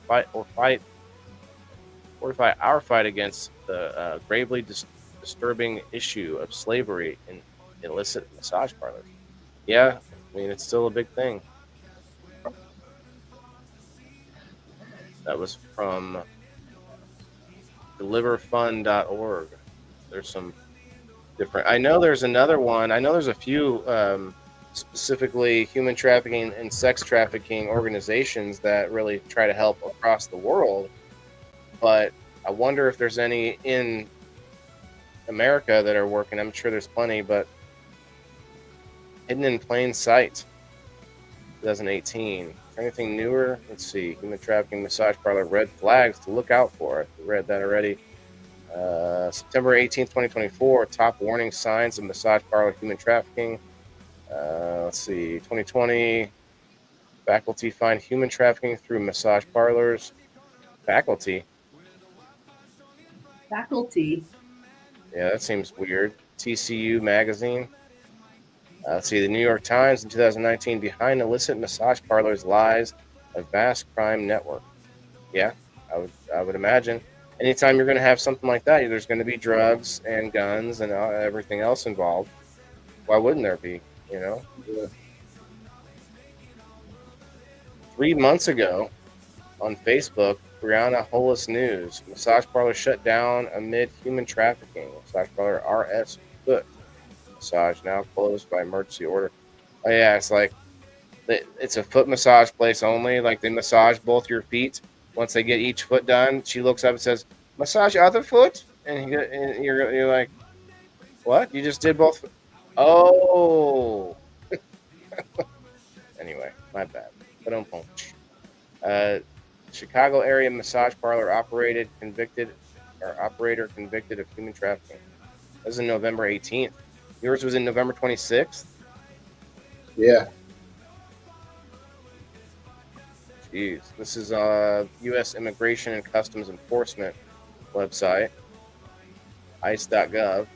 fight against the gravely disturbing issue of slavery in illicit massage parlors. Yeah, I mean, it's still a big thing. That was from deliverfund.org. There's some different. I know there's another one. I know there's a few specifically human trafficking and sex trafficking organizations that really try to help across the world. But I wonder if there's any in America that are working. I'm sure there's plenty, but hidden in plain sight. 2018. Anything newer? Let's see. Human trafficking massage parlor red flags to look out for. I read that already. September 18th, 2024. Top warning signs of massage parlor human trafficking. Let's see. 2020. Faculty find human trafficking through massage parlors. Faculty. Yeah, that seems weird. TCU magazine. Let's see, the New York Times in 2019, behind illicit massage parlors lies a vast crime network. Yeah, I would imagine. Anytime you're going to have something like that, there's going to be drugs and guns and everything else involved. Why wouldn't there be? You know. Yeah. 3 months ago, on Facebook, Brianna Hollis News, massage parlor shut down amid human trafficking. Massage parlor RS Foot Massage now closed by emergency order. Oh yeah, it's like it's a foot massage place only. Like they massage both your feet. Once they get each foot done, she looks up and says, "Massage other foot," and you're like, "What? You just did both?" Oh. Anyway, my bad. But don't punch. Chicago area massage parlor operator convicted of human trafficking. This is November 18th. Yours was in November 26th? Yeah. Jeez. This is U.S. Immigration and Customs Enforcement website, ice.gov.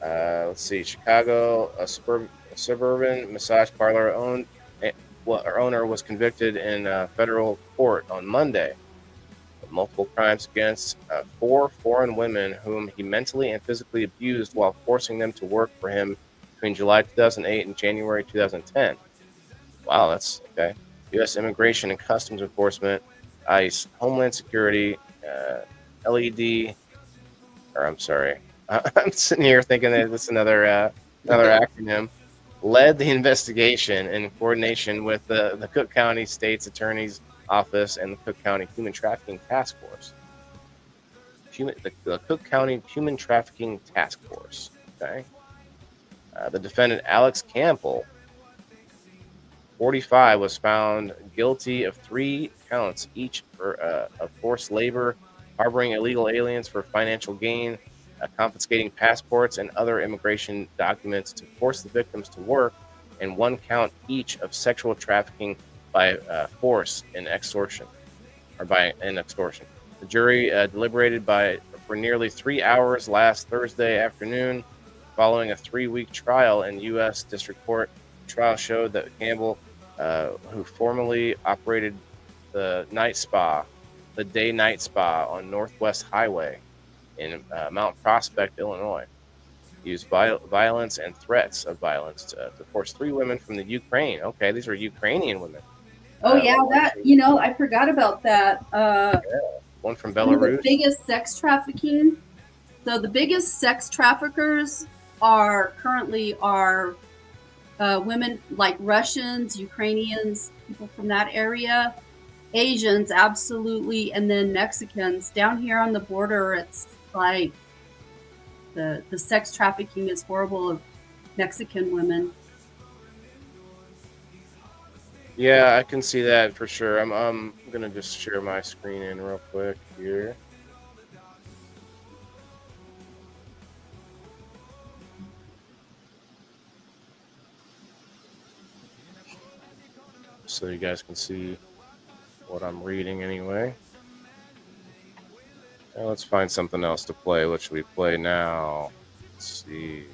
Let's see. Chicago, a suburban massage parlor owner was convicted in federal court on Monday of multiple crimes against 4 foreign women whom he mentally and physically abused while forcing them to work for him between July 2008 and January 2010. Wow, that's okay. U.S. Immigration and Customs Enforcement, ICE, Homeland Security, LED, or I'm sorry, I'm sitting here thinking that this is another acronym, led the investigation in coordination with the Cook County State's Attorney's Office and the Cook County Human Trafficking Task Force. The Cook County Human Trafficking Task Force. Okay. The defendant, Alex Campbell, 45, was found guilty of 3 counts each of forced labor, harboring illegal aliens for financial gain, confiscating passports and other immigration documents to force the victims to work, and 1 count each of sexual trafficking by force and extortion, The jury deliberated for nearly 3 hours last Thursday afternoon, following a 3-week trial in U.S. District Court. The trial showed that Campbell, who formerly operated the day-night spa on Northwest Highway in Mount Prospect, Illinois, used violence and threats of violence to force 3 women from the Ukraine. Okay, these are Ukrainian women. Oh yeah, I forgot about that. One from One of Belarus. the biggest sex trafficking. So the biggest sex traffickers are currently women like Russians, Ukrainians, people from that area, Asians, absolutely, and then Mexicans. Down here on the border, it's like the sex trafficking is horrible of Mexican women. Yeah, I can see that for sure. I'm gonna just share my screen in real quick here. So you guys can see what I'm reading anyway. Now let's find something else to play. What should we play now? Let's see.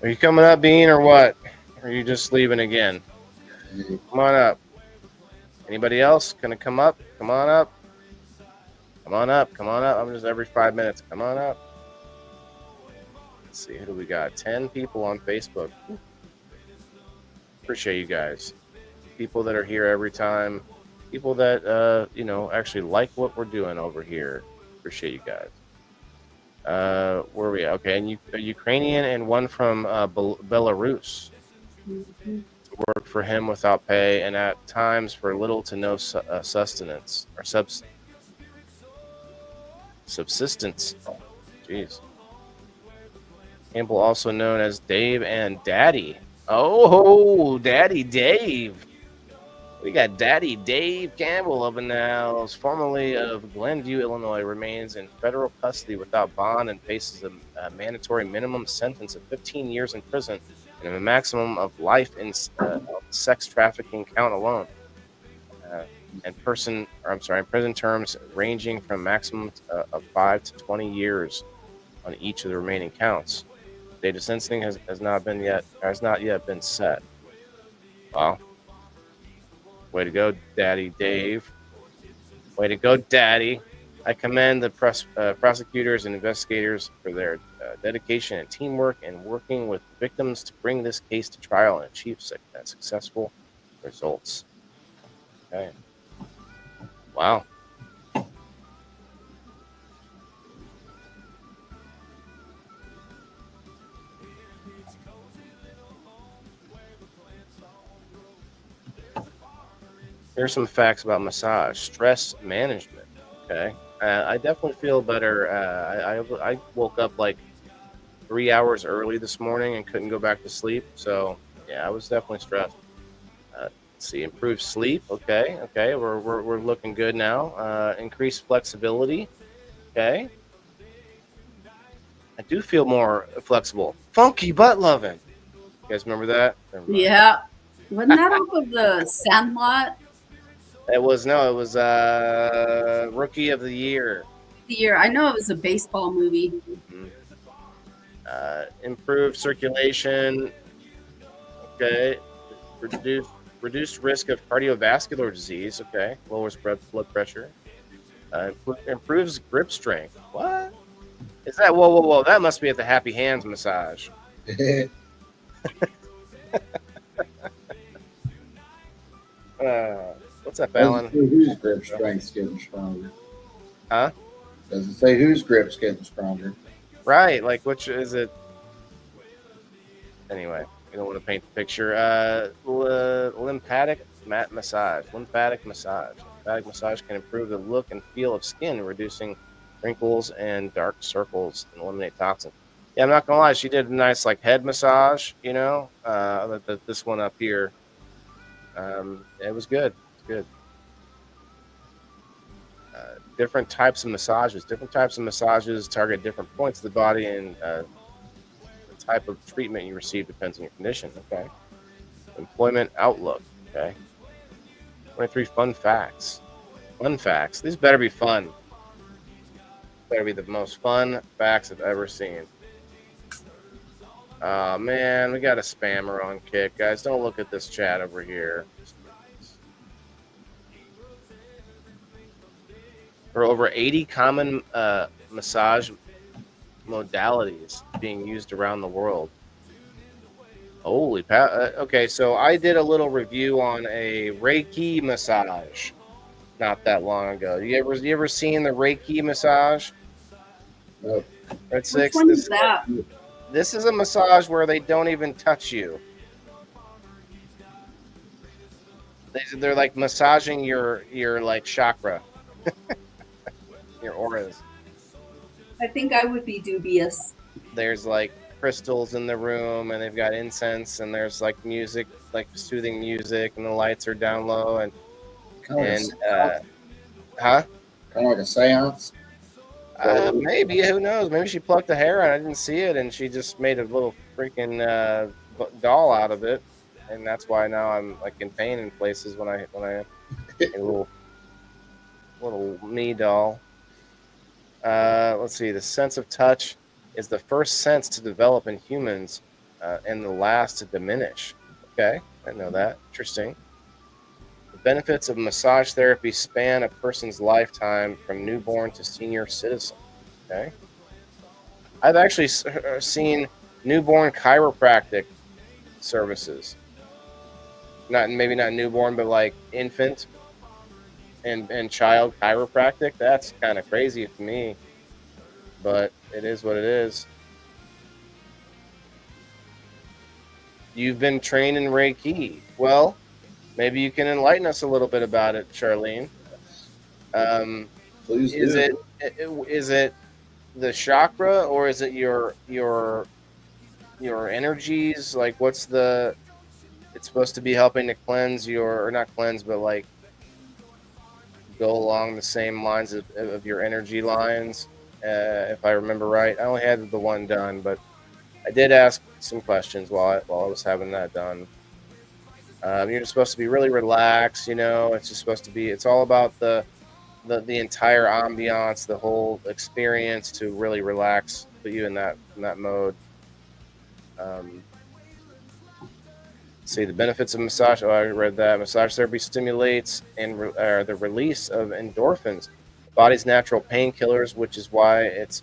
Are you coming up, Bean, or what? Or are you just leaving again? Come on up. Anybody else gonna come up? Come on up. Come on up. Come on up. I'm just every 5 minutes. Come on up. Let's see. Who do we got? 10 people on Facebook. Appreciate you guys. People that are here every time. People that actually like what we're doing over here. Appreciate you guys. Where are we at? Okay, and a Ukrainian and one from Belarus Mhm. work for him without pay and at times for little to no sustenance or subsistence. Jeez. Campbell, also known as Dave and Daddy. Oh, Daddy Dave. We got Daddy Dave Campbell up in the house, formerly of Glenview, Illinois, remains in federal custody without bond and faces a mandatory minimum sentence of 15 years in prison and a maximum of life in sex trafficking count alone. In prison terms ranging from maximum of 5 to 20 years on each of the remaining counts. Date of sentencing has not yet been set. Wow. Way to go, Daddy Dave. Way to go, Daddy. I commend the prosecutors and investigators for their dedication and teamwork in working with victims to bring this case to trial and achieve successful results. Okay. Wow. Here's some facts about massage. Stress management. Okay. I definitely feel better. I woke up like 3 hours early this morning and couldn't go back to sleep. So, yeah, I was definitely stressed. Let's see. Improved sleep. Okay. We're looking good now. Increased flexibility. Okay. I do feel more flexible. Funky butt loving. You guys remember that? Yeah. Wasn't that off of the Sandlot? It was Rookie of the Year. The year. I know it was a baseball movie. Mhm. Improved circulation. Okay. Reduced risk of cardiovascular disease. Okay. Lowers blood pressure. Improves grip strength. What? Is that? Whoa. That must be at the Happy Hands massage. What's up, Alan? Doesn't say whose grip strength's getting stronger. Huh? Doesn't say whose grip's getting stronger. Right. Like, which is it? Anyway, you don't want to paint the picture. Lymphatic massage. Lymphatic massage. Lymphatic massage can improve the look and feel of skin, reducing wrinkles and dark circles and eliminate toxins. Yeah, I'm not gonna lie. She did a nice like head massage. This one up here. It was good. Good. Different types of massages. Different types of massages target different points of the body, and the type of treatment you receive depends on your condition. Okay. Employment outlook. Okay. 23 fun facts. Fun facts. These better be fun. Better be the most fun facts I've ever seen. Oh man, we got a spammer on kick, guys. Don't look at this chat over here. There are over 80 common massage modalities being used around the world. Holy okay, so I did a little review on a Reiki massage not that long ago. You ever seen the Reiki massage? Nope. Red Which Six. one is that? This is a massage where they don't even touch you. They're like massaging your like chakra, your auras. I think I would be dubious. There's like crystals in the room, and they've got incense, and there's like music, like soothing music, and the lights are down low, and Kind huh? of like a seance. Maybe, who knows? Maybe she plucked the hair and I didn't see it, and she just made a little freaking doll out of it, and that's why now I'm like in pain in places when I a little me doll. Let's see. The sense of touch is the first sense to develop in humans, and the last to diminish. Okay, I know that. Interesting. The benefits of massage therapy span a person's lifetime from newborn to senior citizen. Okay. I've actually seen newborn chiropractic services. Maybe not newborn, but like infant. and child chiropractic. That's kind of crazy to me, but it is what it is. You've been trained in Reiki. Well, maybe you can enlighten us a little bit about it, Charlene. Please Is do. it the chakra, or is it your energies? Like, what's the? It's supposed to be helping to cleanse your, or not cleanse, but like go along the same lines of your energy lines. If I remember right, I only had the one done, but I did ask some questions while I was having that done. You're just supposed to be really relaxed. It's just supposed to be. It's all about the entire ambiance, the whole experience to really relax, put you in that mode. Um, see the benefits of massage. Oh, I read that. Massage therapy stimulates the release of endorphins, the body's natural painkillers, which is why it's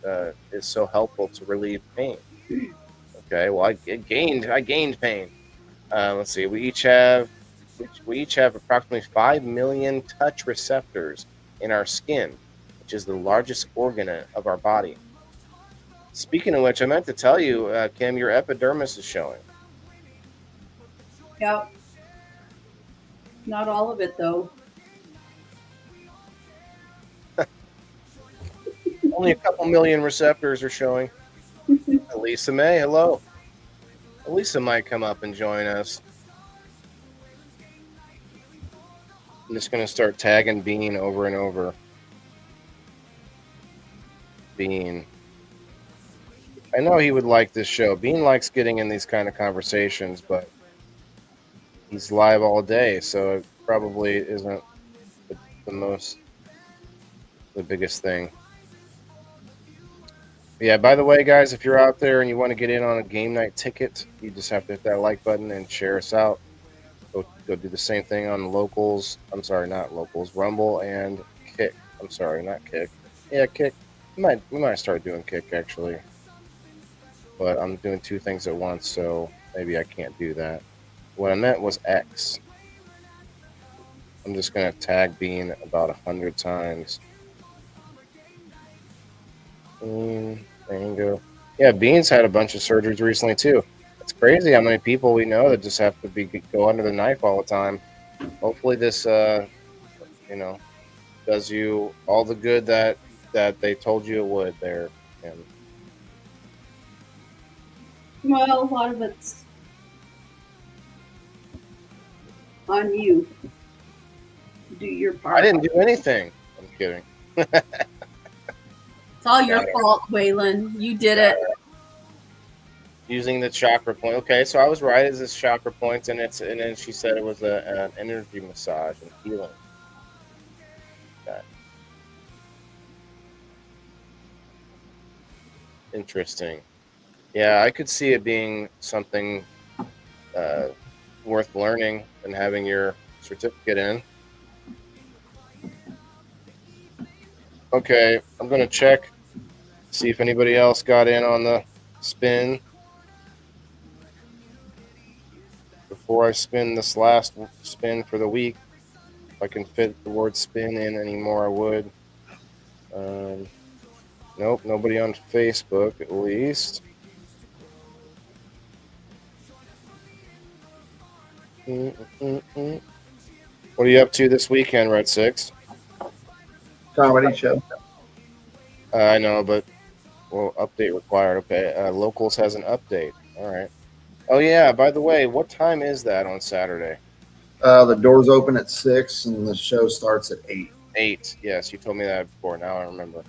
is so helpful to relieve pain. Okay, well, I gained pain. Let's see. We each have approximately 5 million touch receptors in our skin, which is the largest organ of our body. Speaking of which, I meant to tell you, Kim, your epidermis is showing. Yep. Not all of it though. Only a couple million receptors are showing. Elisa May, hello. Elisa might come up and join us. I'm just going to start tagging Bean over and over. Bean. I know he would like this show. Bean likes getting in these kind of conversations, but he's live all day, so it probably isn't the biggest thing. Yeah, by the way, guys, if you're out there and you want to get in on a game night ticket, you just have to hit that like button and share us out. Go do the same thing on Locals. I'm sorry, not Locals. Rumble and Kick. I'm sorry, not Kick. Yeah, Kick. We might start doing Kick, actually. But I'm doing two things at once, so maybe I can't do that. What I meant was X. I'm just going to tag Bean about 100 times. Mango. Yeah, Bean's had a bunch of surgeries recently, too. It's crazy how many people we know that just have to go under the knife all the time. Hopefully this, does you all the good that they told you it would there. And Well, a lot of it's on you. Do your part. I didn't do anything. I'm kidding. It's all your fault, Waylon. You did it. Using the chakra point. Okay, so I was right. Is this chakra points, and then she said it was an energy massage and healing. Okay. Interesting. Yeah, I could see it being something worth learning and having your certificate in. Okay, I'm gonna check, see if anybody else got in on the spin before I spin this last spin for the week. If I can fit the word spin in anymore, I would. Nope, nobody on Facebook at least. What are you up to this weekend, Red Six? Comedy show. I know, but update required. Okay, Locals has an update. All right. Oh yeah. By the way, what time is that on Saturday? The doors open at 6 and the show starts at 8. 8. Yes, you told me that before. Now I remember.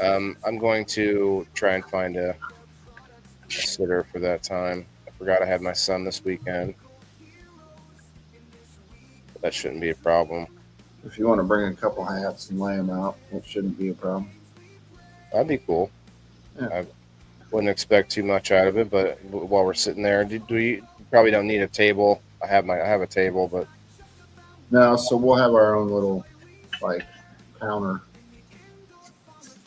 I'm going to try and find a sitter for that time. I forgot I had my son this weekend. But that shouldn't be a problem. If you want to bring a couple hats and lay them out, it shouldn't be a problem. That'd be cool. Yeah. I wouldn't expect too much out of it, but while we're sitting there, you probably don't need a table. I have a table, but No, so we'll have our own little counter.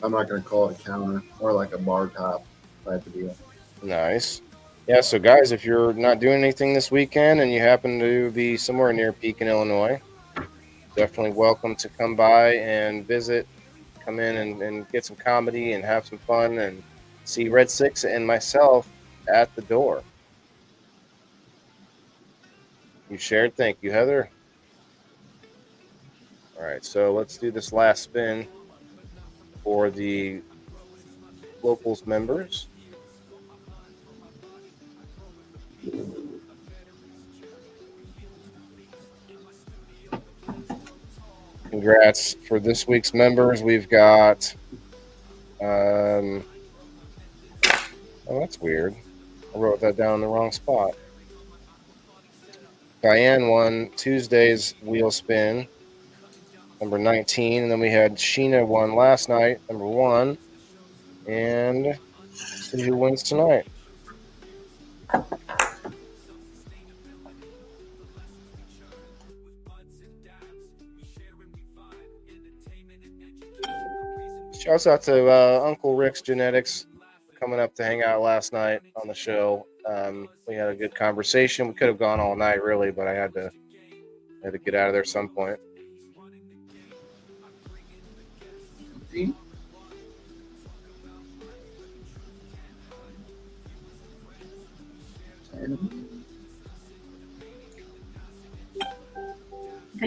I'm not going to call it a counter, or like a bar top type of deal. nice. Yeah, so guys, if you're not doing anything this weekend and you happen to be somewhere near Pekin, Illinois, definitely welcome to come by and visit. Come in and get some comedy and have some fun and see Red Six and myself at the door. You shared. Thank you, Heather. All right, so let's do this last spin for the locals members. Congrats for this week's members. We've got, oh, that's weird. I wrote that down in the wrong spot. Diane won Tuesday's wheel spin, number 19. And then we had Sheena won last night, number 1. And let's see who wins tonight. Shouts out to Uncle Rick's Genetics coming up to hang out last night on the show. We had a good conversation. We could have gone all night, really, but I had to get out of there some point. They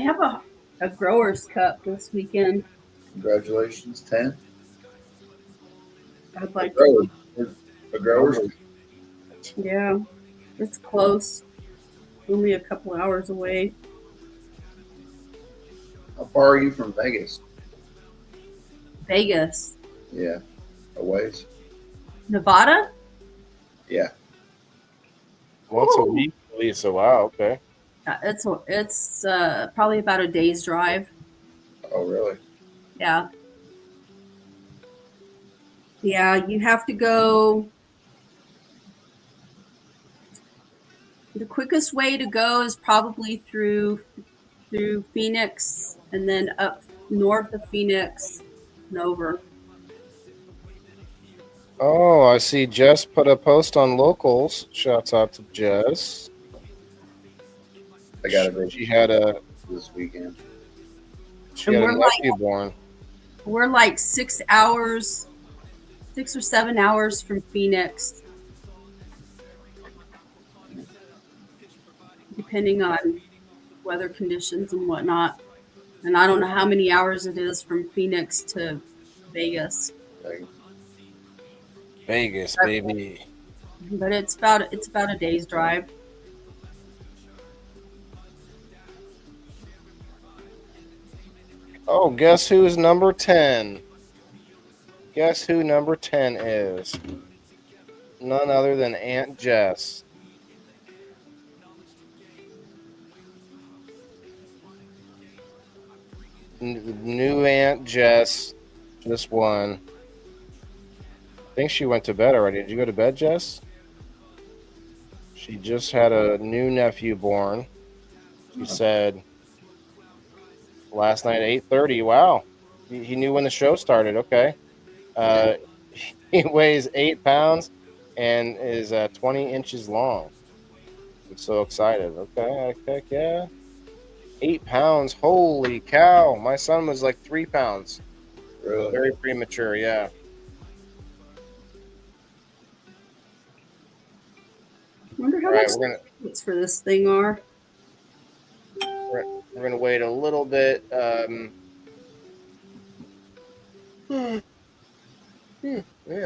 have a growers cup this weekend. Congratulations, 10. I'd like growers. to. The growers. Yeah, it's close. Only a couple hours away. How far are you from Vegas? Vegas, Yeah, a ways. Nevada. Yeah. Once a Ooh. week, Lisa. Wow, okay. It's probably about a day's drive. Oh, really? Yeah. Yeah, you have to go. The quickest way to go is probably through Phoenix and then up north of Phoenix and over. Oh, I see Jess put a post on locals. Shouts out to Jess. I got to go She had a this weekend. And we're nephew born. We're like 6 or 7 hours from Phoenix, depending on weather conditions and whatnot. And I don't know how many hours it is from Phoenix to Vegas, Vegas, baby. but it's about a day's drive. Oh, guess who's number 10? Guess who number 10 is? None other than Aunt Jess. New Aunt Jess just won. I think she went to bed already. Did you go to bed, Jess? She just had a new nephew born. She said last night at 8:30. Wow. He knew when the show started. Okay. He weighs 8 pounds and is 20 inches long. I'm so excited. Okay. Heck yeah. 8 pounds. Holy cow. My son was like 3 pounds. Really? Very premature. Yeah. I wonder how All right. much We're the tickets for this thing are. going to wait a little bit. Yeah,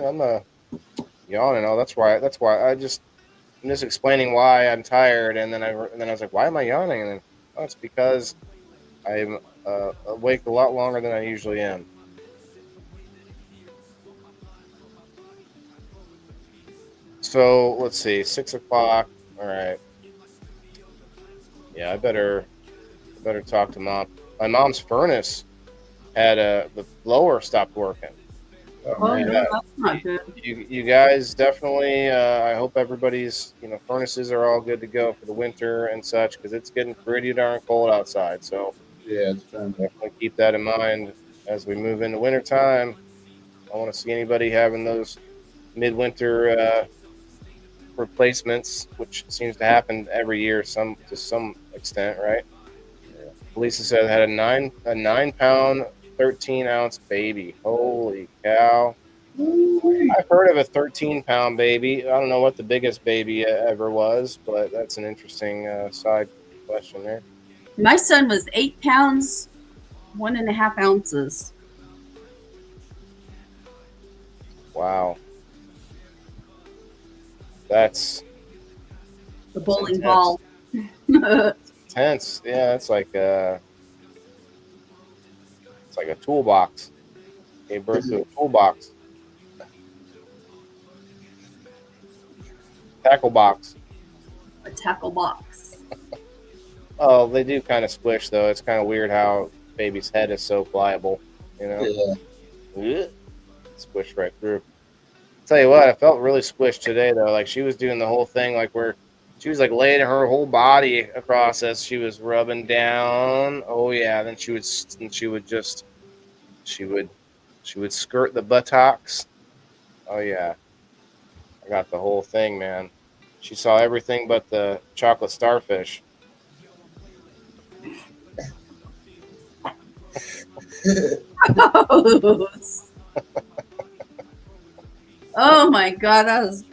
I'm yawning. Oh, that's why. I'm just explaining why I'm tired, and then I was like, why am I yawning? And then it's because I'm awake a lot longer than I usually am. So let's see, 6 o'clock. All right. Yeah, I better talk to Mom. My mom's furnace had the blower stopped working. Oh, man. no, that's not good. You guys definitely. I hope everybody's furnaces are all good to go for the winter and such, because it's getting pretty darn cold outside. So Yeah, it's been. definitely keep that in mind as we move into winter time. I don't want to see anybody having those midwinter replacements, which seems to happen every year, to some extent, right? Lisa said it had a 9-pound, 13-ounce baby. Holy cow! I've heard of a 13-pound baby. I don't know what the biggest baby ever was, but that's an interesting side question there. My son was 8 pounds, 1.5 ounces. Wow, that's The bowling intense. ball. Intense. Yeah, it's like a toolbox. Gave birth to a toolbox. Tackle box. A tackle box. Oh, they do kind of squish though. It's kind of weird how baby's head is so pliable. You know, Ugh. Squish right through. Tell you what, I felt really squished today though. Like she was doing the whole thing, like where she was like laying her whole body across us. She was rubbing down. Oh yeah. Then she would skirt the buttocks. Oh yeah. I got the whole thing, man. She saw everything but the chocolate starfish. Oh my god, that was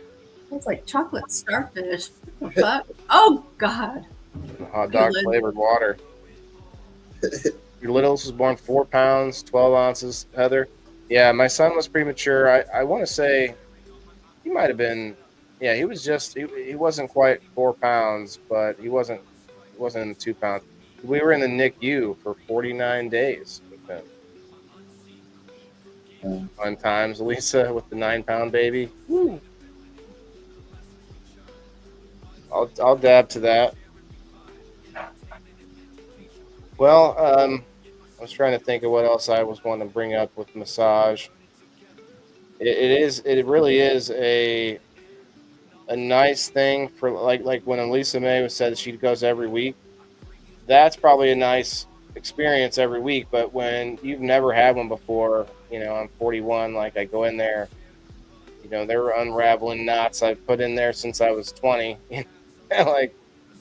like chocolate starfish. What the fuck? Oh god. Hot dog Good. flavored water. Your littlest was born 4 pounds, 12 ounces, Heather. Yeah, my son was premature. I want to say he might have been, yeah, he wasn't quite 4 pounds, but he wasn't in 2 pounds. We were in the NICU for 49 days with him. Fun times, Lisa, with the 9-pound baby. Woo. I'll dab to that. Well, I was trying to think of what else I was wanting to bring up with massage. It really is a nice thing for like when Lisa May said she goes every week. That's probably a nice experience every week. But when you've never had one before, I'm 41. Like I go in there, they're unraveling knots I've put in there since I was 20. Like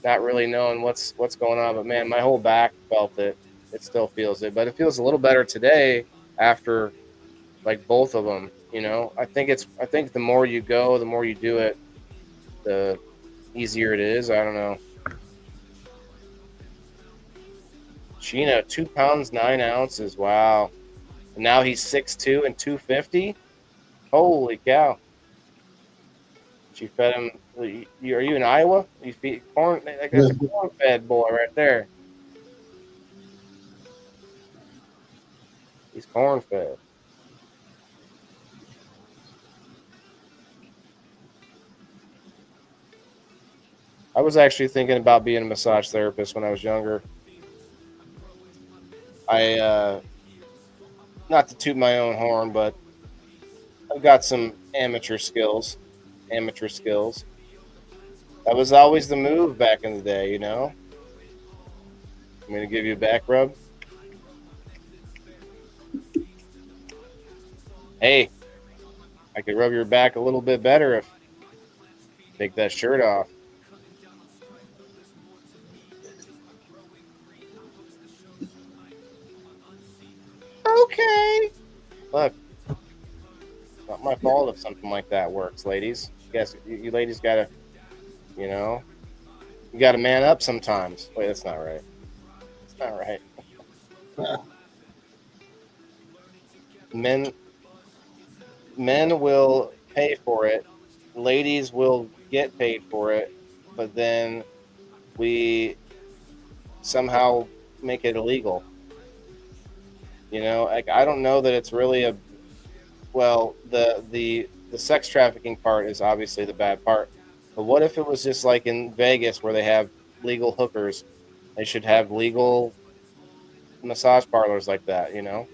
not really knowing what's going on. But man, my whole back felt it. It still feels it, but it feels a little better today after like both of them. I think the more you go, the more you do it, the easier it is. I don't know. Sheena, 2 pounds, 9 ounces. Wow. And now he's 6'2" and 250. Holy cow. She fed him. Are you in Iowa? You feed corn? That's a corn-fed boy right there. He's corn-fed. I was actually thinking about being a massage therapist when I was younger. Not to toot my own horn, but I've got some amateur skills. That was always the move back in the day, I'm going to give you a back rub. Hey, I could rub your back a little bit better if you take that shirt off. Okay. Look, it's not my fault if something like that works, ladies. You ladies gotta, you gotta man up sometimes. Wait, that's not right. That's not right. Men will pay for it. Ladies will get paid for it, but then we somehow make it illegal. Like I don't know that it's really the sex trafficking part is obviously the bad part. But what if it was just like in Vegas where they have legal hookers? They should have legal massage parlors like that, And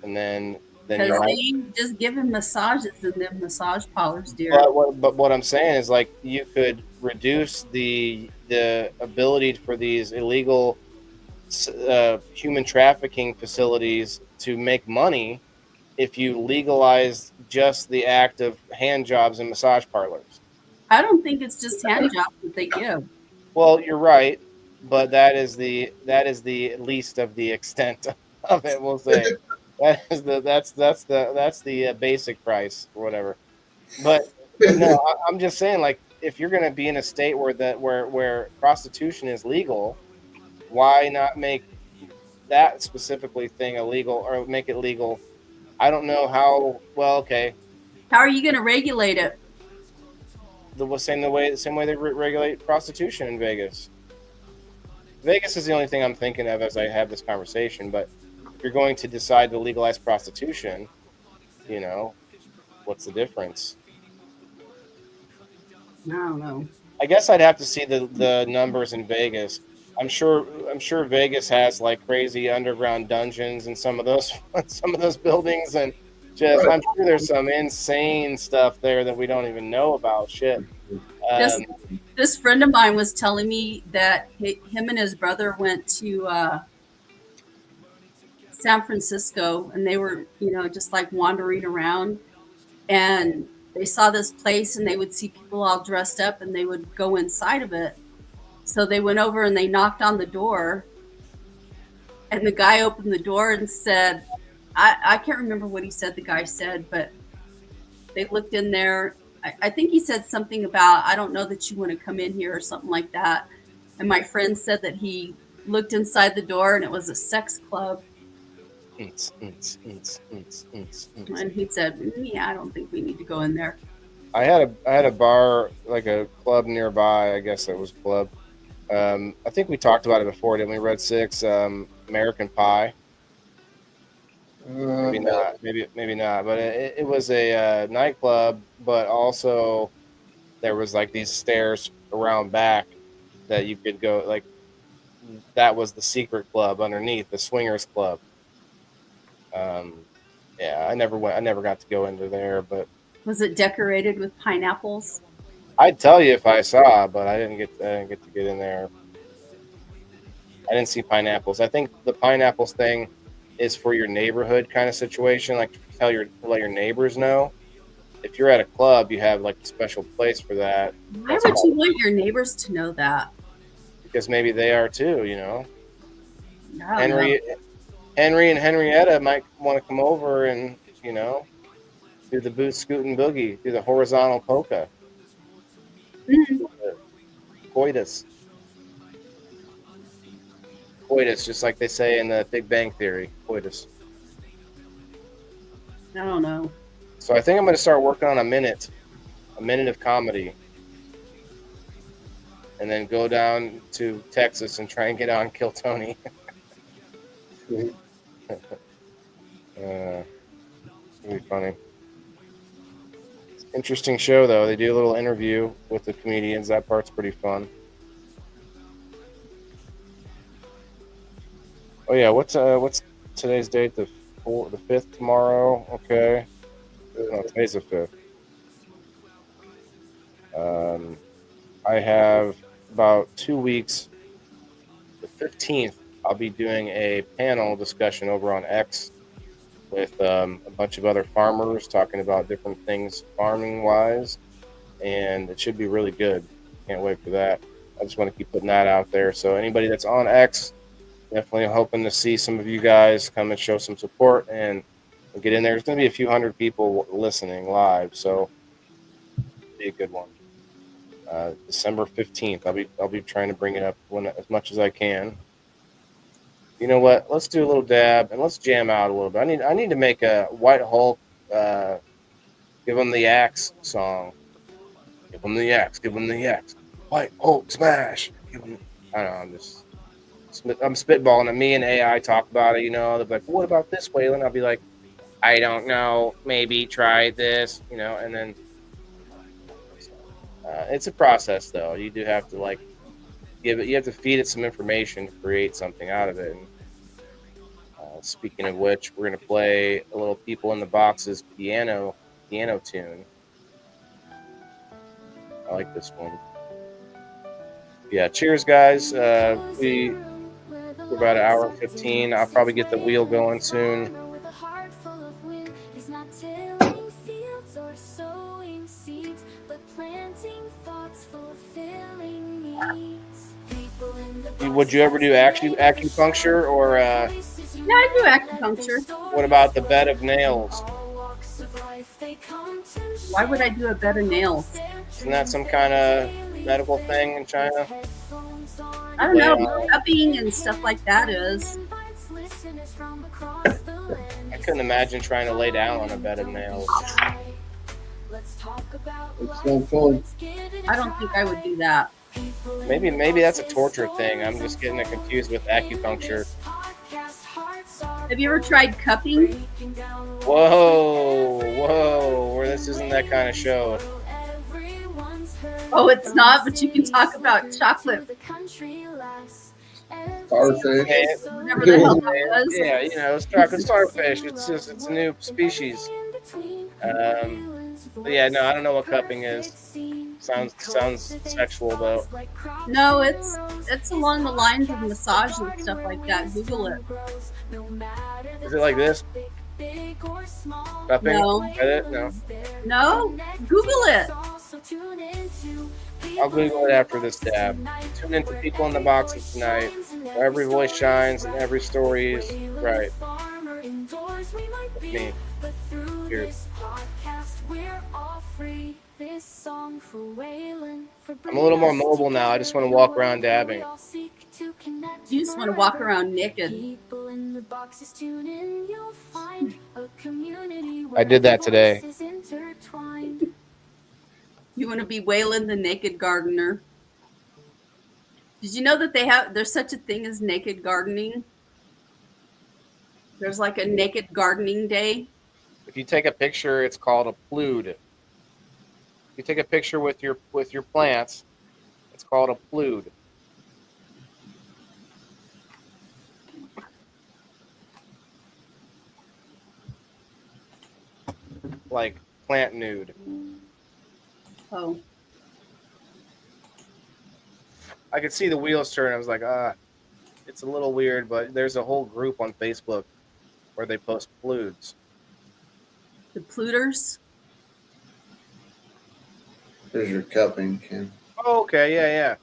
then Because you they ain't just giving massages in them massage parlors, dear. But what I'm saying is like you could reduce the ability for these illegal human trafficking facilities to make money if you legalize just the act of hand jobs in massage parlors. I don't think it's just hand jobs that they give. Well, you're right, but that is the least of the extent of it. We'll say that's the basic price or whatever. But no, I'm just saying, like, if you're going to be in a state where prostitution is legal, why not make that specifically thing illegal or make it legal? I don't know how. Well, okay, How are you going to regulate it? the same way they regulate prostitution in Vegas. Vegas is the only thing I'm thinking of as I have this conversation. But if you're going to decide to legalize prostitution, you know, what's the difference? I don't know. I guess I'd have to see the numbers in Vegas. I'm sure Vegas has like crazy underground dungeons in some of those buildings, and just I'm sure there's some insane stuff there that we don't even know about. Shit. This this friend of mine was telling me that him and his brother went to San Francisco, and they were, just like wandering around, and they saw this place, and they would see people all dressed up, and they would go inside of it. So they went over and they knocked on the door, and the guy opened the door and said, I can't remember what he said. The guy said, but they looked in there. I think he said something about, I don't know that you want to come in here or something like that. And my friend said that he looked inside the door and it was a sex club. And he said, yeah, I don't think we need to go in there. I had a bar, like a club nearby. I guess it was a club. I think we talked about it before, didn't we? Red Six, American Pie. Maybe not. Maybe not. But it was a nightclub, but also there was like these stairs around back that you could go. Like that was the secret club underneath, the swingers club. Yeah, I never went. I never got to go into there, but was it decorated with pineapples? I'd tell you if I saw, but I didn't get to get in there. I didn't see pineapples. I think the pineapples thing is for your neighborhood kind of situation, like let your neighbors know. If you're at a club, you have like a special place for that. Why would you want your neighbors to know that? Because maybe they are too, Henry and Henrietta might want to come over and, do the boot scooting boogie, do the horizontal polka. Mm-hmm. Coitus, just like they say in the Big Bang Theory, coitus. I don't know. So I think I'm going to start working on a minute of comedy, and then go down to Texas and try and get on Kill Tony. It'll be funny. Interesting show though. They do a little interview with the comedians. That part's pretty fun. Oh yeah, what's today's date? The 5th tomorrow. Okay. No, today's the 5th. I have about 2 weeks. The 15th, I'll be doing a panel discussion over on X with a bunch of other farmers talking about different things farming wise, and it should be really good. Can't wait for that. I just want to keep putting that out there. So anybody that's on X, definitely hoping to see some of you guys come and show some support and get in there. There's going to be a few hundred people listening live, so it'll be a good one. December 15th. I'll be trying to bring it up as much as I can. You know what? Let's do a little dab and let's jam out a little bit. I need to make a White Hulk, give them the axe song. Give them the axe. Give them the axe. White Hulk smash. I don't know. I'm spitballing. And me and AI talk about it. They're like, "What about this, Waylon?" I'll be like, "I don't know. Maybe try this." And then it's a process, though. You do have to you have to feed it some information to create something out of it. And, speaking of which, we're going to play a little People in the Boxes piano tune. I like this one. Yeah, cheers, guys. We're about an hour and 15. I'll probably get the wheel going soon. Planting thoughts, fulfilling needs. People in Would you ever do acupuncture or Yeah, I do acupuncture. what about the bed of nails? Why would I do a bed of nails? Isn't that some kind of medical thing in China? I don't know. Yeah. Cupping and stuff like that is. I couldn't imagine trying to lay down on a bed of nails. It's so funny. I don't think I would do that. Maybe that's a torture thing. I'm just getting it confused with acupuncture. Have you ever tried cupping? Whoa, where this isn't that kind of show. Oh, it's not, but you can talk about chocolate, Starfish. whatever the hell that was. Yeah, you know, it's chocolate starfish. It's a new species. But yeah, no, I don't know what cupping is. Sounds sexual though. No, it's along the lines of massage and stuff like that. Google it. Is it like this? Cupping? No. Is that it? No. No, Google it. I'll Google it after this dab. Tune into People in the Boxes tonight, where every voice shines and every story is right. Me. Here. I'm a little more mobile now. I just want to walk around dabbing. You just want to walk around naked. I did that today. You want to be Waylon the Naked Gardener. Did you know that there's such a thing as naked gardening? There's like a naked gardening day. If you take a picture, it's called a plude. If you take a picture with your plants, it's called a plude. Like plant nude. Oh, I could see the wheels turn. I was like, it's a little weird, but there's a whole group on Facebook where they post pludes. the Pluters. There's your cupping, Ken. Oh, okay, yeah.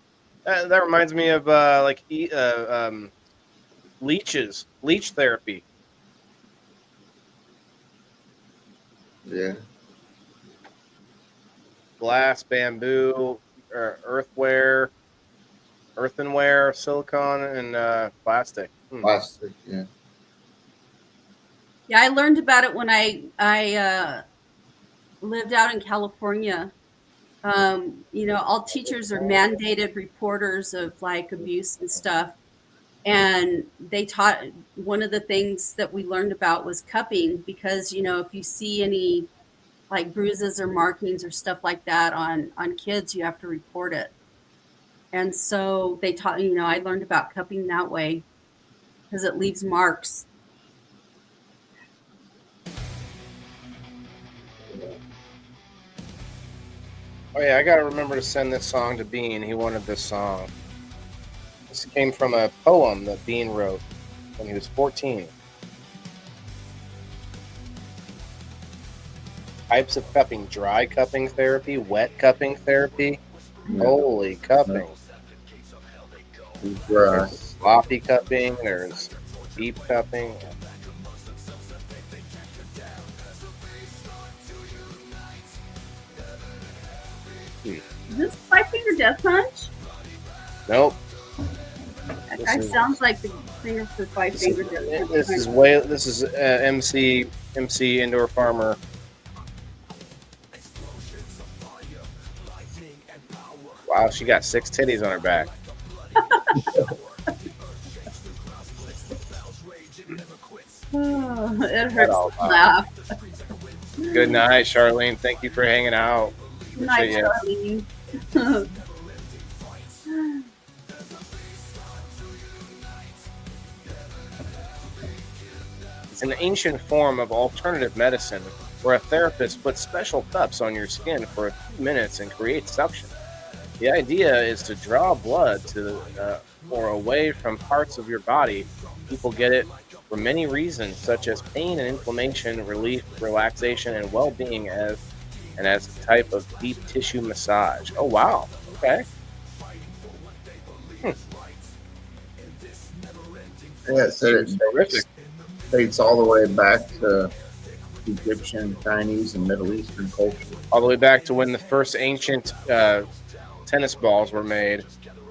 That reminds me of leech therapy. Yeah. Glass, bamboo, or earthenware, silicone, and plastic. Plastic, yeah. Yeah, I learned about it when I lived out in California. All teachers are mandated reporters of like abuse and stuff. And they taught, one of the things that we learned about was cupping, because, if you see any like bruises or markings or stuff like that on kids, you have to report it. And so they taught, I learned about cupping that way because it leaves marks. Oh yeah, I gotta remember to send this song to Bean. He wanted this song. This came from a poem that Bean wrote when he was 14. Types of cupping: dry cupping therapy, wet cupping therapy. Holy cupping. Dry. There's sloppy cupping, there's deep cupping. Is this Five Finger Death Punch? Nope. That sounds like the singer for Five Finger Death Punch. This is MC Indoor Farmer. Wow, she got 6 titties on her back. Oh, it hurts to laugh. Good night, Charlene. Thank you for hanging out. Good night, Appreciate Charlene. It's an ancient form of alternative medicine where a therapist puts special cups on your skin for a few minutes and creates suction. The idea is to draw blood to or away from parts of your body. People get it for many reasons, such as pain and inflammation, relief, relaxation, and well-being, as a type of deep tissue massage. Oh wow! Okay. Yeah, it said it Seems horrific. dates all the way back to Egyptian, Chinese, and Middle Eastern culture. All the way back to when the first ancient tennis balls were made,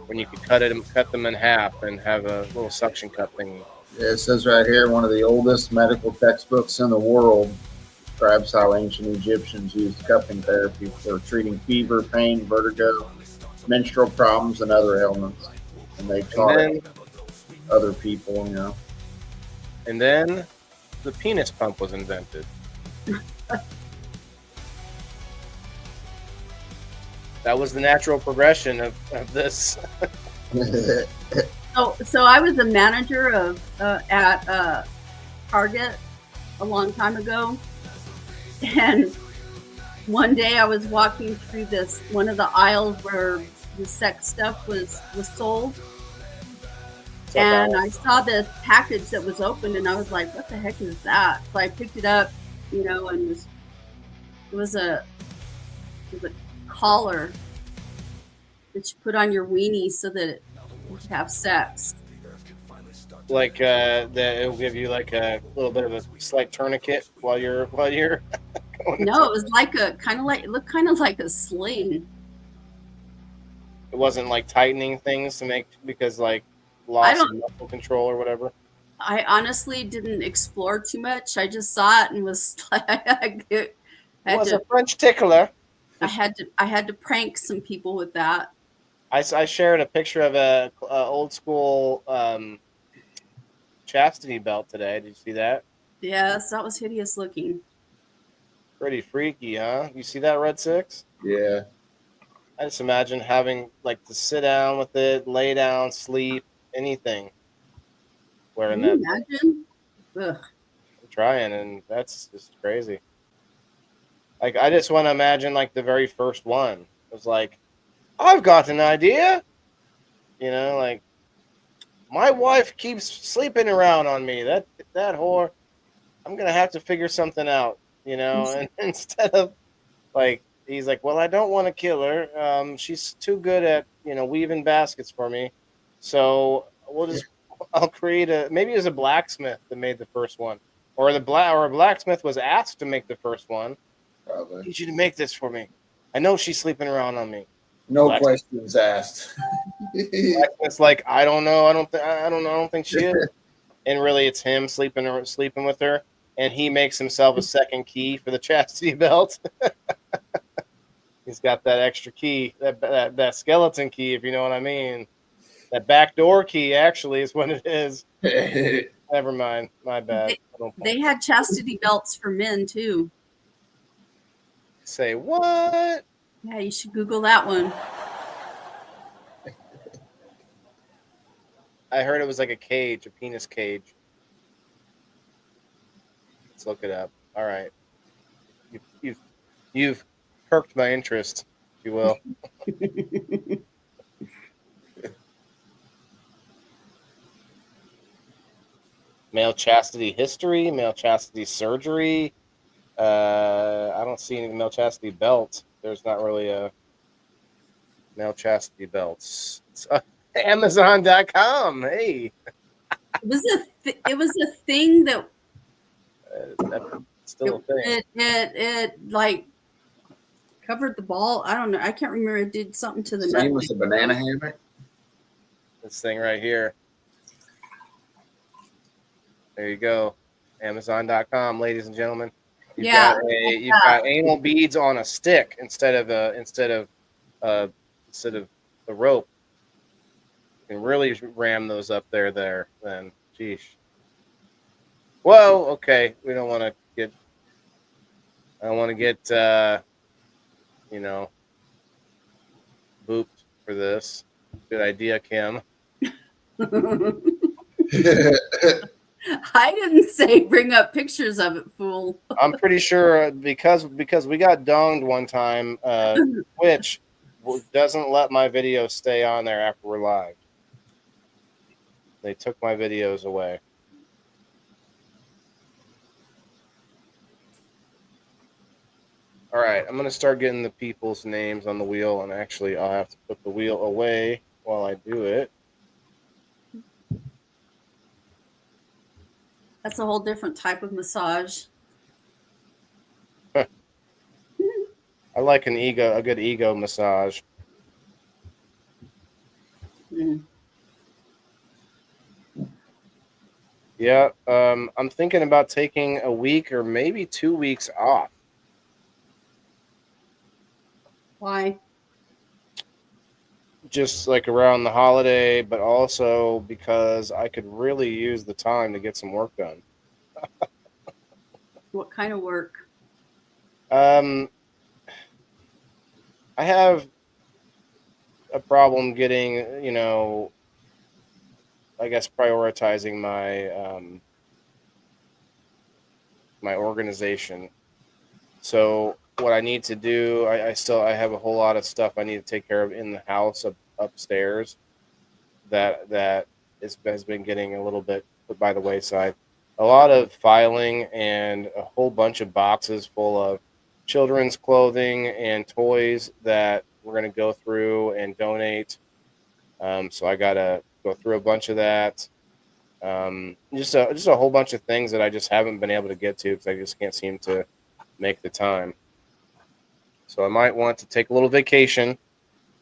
when you could cut them in half and have a little suction cup thingy. Yeah, it says right here, one of the oldest medical textbooks in the world describes how ancient Egyptians used cupping therapy for treating fever, pain, vertigo, menstrual problems, and other ailments. And they And taught then, it to other people, you know. and then, the penis pump was invented. That was the natural progression of this. So I was a manager of at Target a long time ago, and one day I was walking through this one of the aisles where the sex stuff was sold, and I saw this package that was open, and I was like, "What the heck is that?" So I picked it up, you know, and it was a collar that you put on your weenie so that you could have sex. Like that, it'll give you like a little bit of a slight tourniquet while you're going. No, it was like a kind of like it looked kind of like a sling. It wasn't like tightening things to make because like I loss of don't. muscle control or whatever. I honestly didn't explore too much. I just saw it and was like, I It had was a to, French tickler. I had to prank some people with that. I shared a picture of a old school chastity belt today. Did you see that? Yes, that was hideous looking. Pretty freaky, huh? You see that, Red Six? Yeah. I just imagine having like to sit down with it, lay down, sleep, anything. Wearing Can you that, imagine? Ugh. I'm trying, and that's just crazy. Like I just want to imagine like the very first one. It was like, I've got an idea. You know, like my wife keeps sleeping around on me. That whore. I'm gonna have to figure something out. You know, and instead of like he's like, well, I don't want to kill her. She's too good at weaving baskets for me. So we'll just I'll create a maybe it was a blacksmith that made the first one, or a blacksmith was asked to make the first one. I Probably. need you to make this for me. I know she's sleeping around on me. No Blacksmith. questions asked. It's like I don't know. I don't know. I don't think she is. And really, it's him sleeping with her, and he makes himself a second key for the chastity belt. He's got that extra key, that skeleton key, if you know what I mean. That backdoor key actually is what it is. Never mind. My bad. They had chastity belts for men too. Say what? Yeah, you should Google that one. I heard it was like a cage, a penis cage. Let's look it up. All right. You've perked my interest, if you will. Male chastity history, male chastity surgery. I don't see any male chastity belt. There's not really a male chastity belts. It's Amazon.com. Hey, It was a thing that that's still a thing. it like covered the ball. I don't know. I can't remember. It did something to the Same nut. with the banana hammock. This thing right here. There you go. Amazon.com, ladies and gentlemen. You've got anal beads on a stick instead of the rope. You can really ram those up there then. Geesh. Well, okay. I don't want to get booped for this. Good idea, Kim. I didn't say bring up pictures of it, fool. I'm pretty sure because we got donged one time, Twitch doesn't let my videos stay on there after we're live. They took my videos away. All right, I'm going to start getting the people's names on the wheel, and actually I'll have to put the wheel away while I do it. That's a whole different type of massage. I like a good ego massage. Mm. Yeah, I'm thinking about taking a week or maybe 2 weeks off. Why? Just like around the holiday, but also because I could really use the time to get some work done. What kind of work? Um, I have a problem getting, I guess prioritizing my organization. So what I need to do, I have a whole lot of stuff I need to take care of in the house upstairs that has been getting a little bit put by the wayside. A lot of filing and a whole bunch of boxes full of children's clothing and toys that we're going to go through and donate. So I got to go through a bunch of that. Just a whole bunch of things that I just haven't been able to get to because I just can't seem to make the time. So I might want to take a little vacation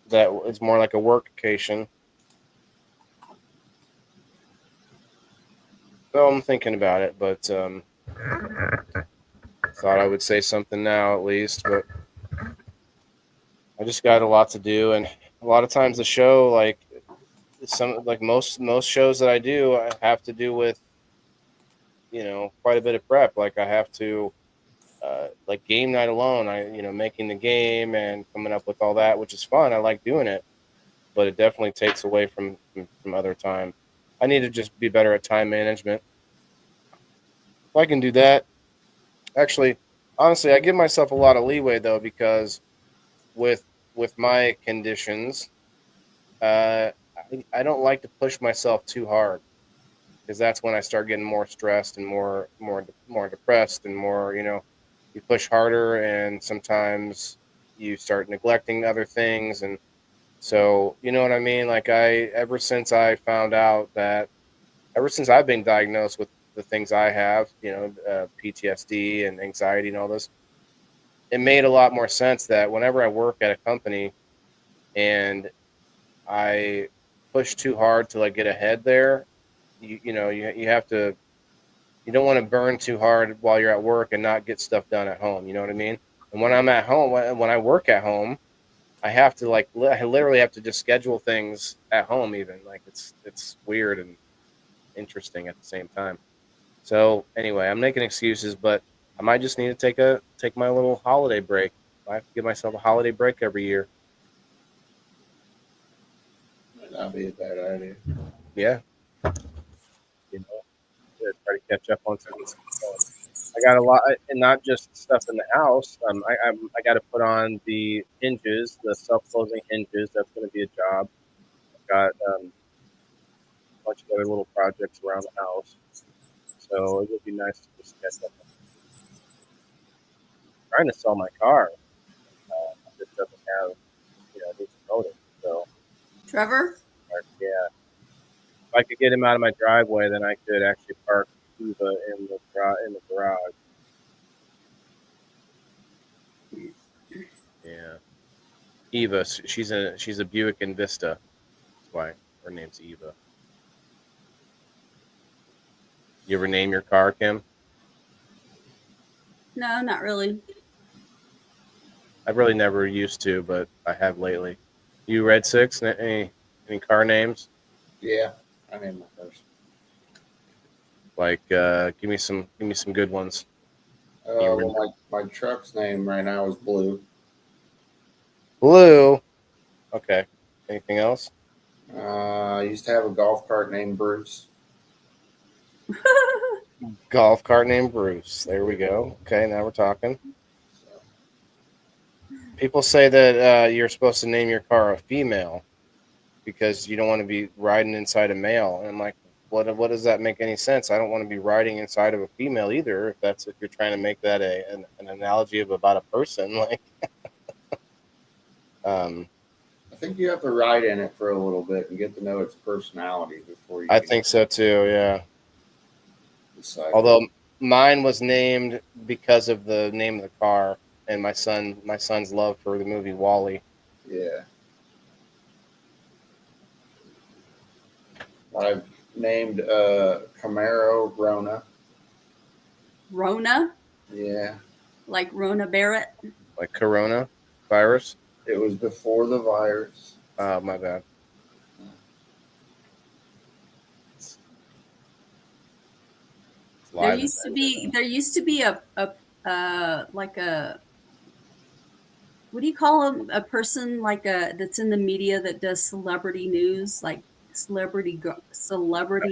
that is more like a work vacation. So I'm thinking about it, but thought I would say something now at least. But I just got a lot to do, and a lot of times the show, most shows that I do, I have to do with quite a bit of prep. Like I have to like game night alone, making the game and coming up with all that, which is fun. I like doing it, but it definitely takes away from other time. I need to just be better at time management. If I can do that, actually, honestly, I give myself a lot of leeway though because with my conditions, I don't like to push myself too hard because that's when I start getting more stressed and more depressed and more you push harder and sometimes you start neglecting other things. And so you know what I mean, like ever since I've been diagnosed with the things I have, PTSD and anxiety and all this, it made a lot more sense that whenever I work at a company and I push too hard to like get ahead there, you have to, you don't want to burn too hard while you're at work and not get stuff done at home. You know what I mean? And when I'm at home, when I work at home, I have to I literally have to just schedule things at home. Even like it's weird and interesting at the same time. So anyway, I'm making excuses, but I might just need to take my little holiday break. I have to give myself a holiday break every year. Might not be a bad idea. Yeah, try to catch up on some. I got a lot, and not just stuff in the house. I got to put on the hinges, the self-closing hinges. That's going to be a job. I've got a bunch of other little projects around the house, so it would be nice to just catch up. I'm trying to sell my car. It doesn't have, it needs a motor. So Trevor? yeah, if I could get him out of my driveway, then I could actually park Eva in the garage. Yeah. Eva, she's a Buick Envista. That's why her name's Eva. You ever name your car, Kim? No, not really. I've really never used to, but I have lately. You Red Six? Any car names? Yeah, I named my first. Like, give me some good ones. Well, my truck's name right now is Blue. Blue. Okay. Anything else? I used to have a golf cart named Bruce. Golf cart named Bruce. There we go. Okay, now we're talking. So, People say that you're supposed to name your car a female because you don't want to be riding inside a male. And I'm like, what does that make any sense? I don't want to be riding inside of a female either. If you're trying to make that an analogy about a person, like, I think you have to ride in it for a little bit and get to know its personality before you. I think so too. Yeah. Decide. Although mine was named because of the name of the car and my son's love for the movie Wall-E. Yeah. I've named Camaro Rona. Rona, Yeah. like Rona Barrett. Like Corona virus. It was before the virus. My bad. It's There live. used to be a like a, what do you call them? A person like a that's in the media that does celebrity news, like celebrity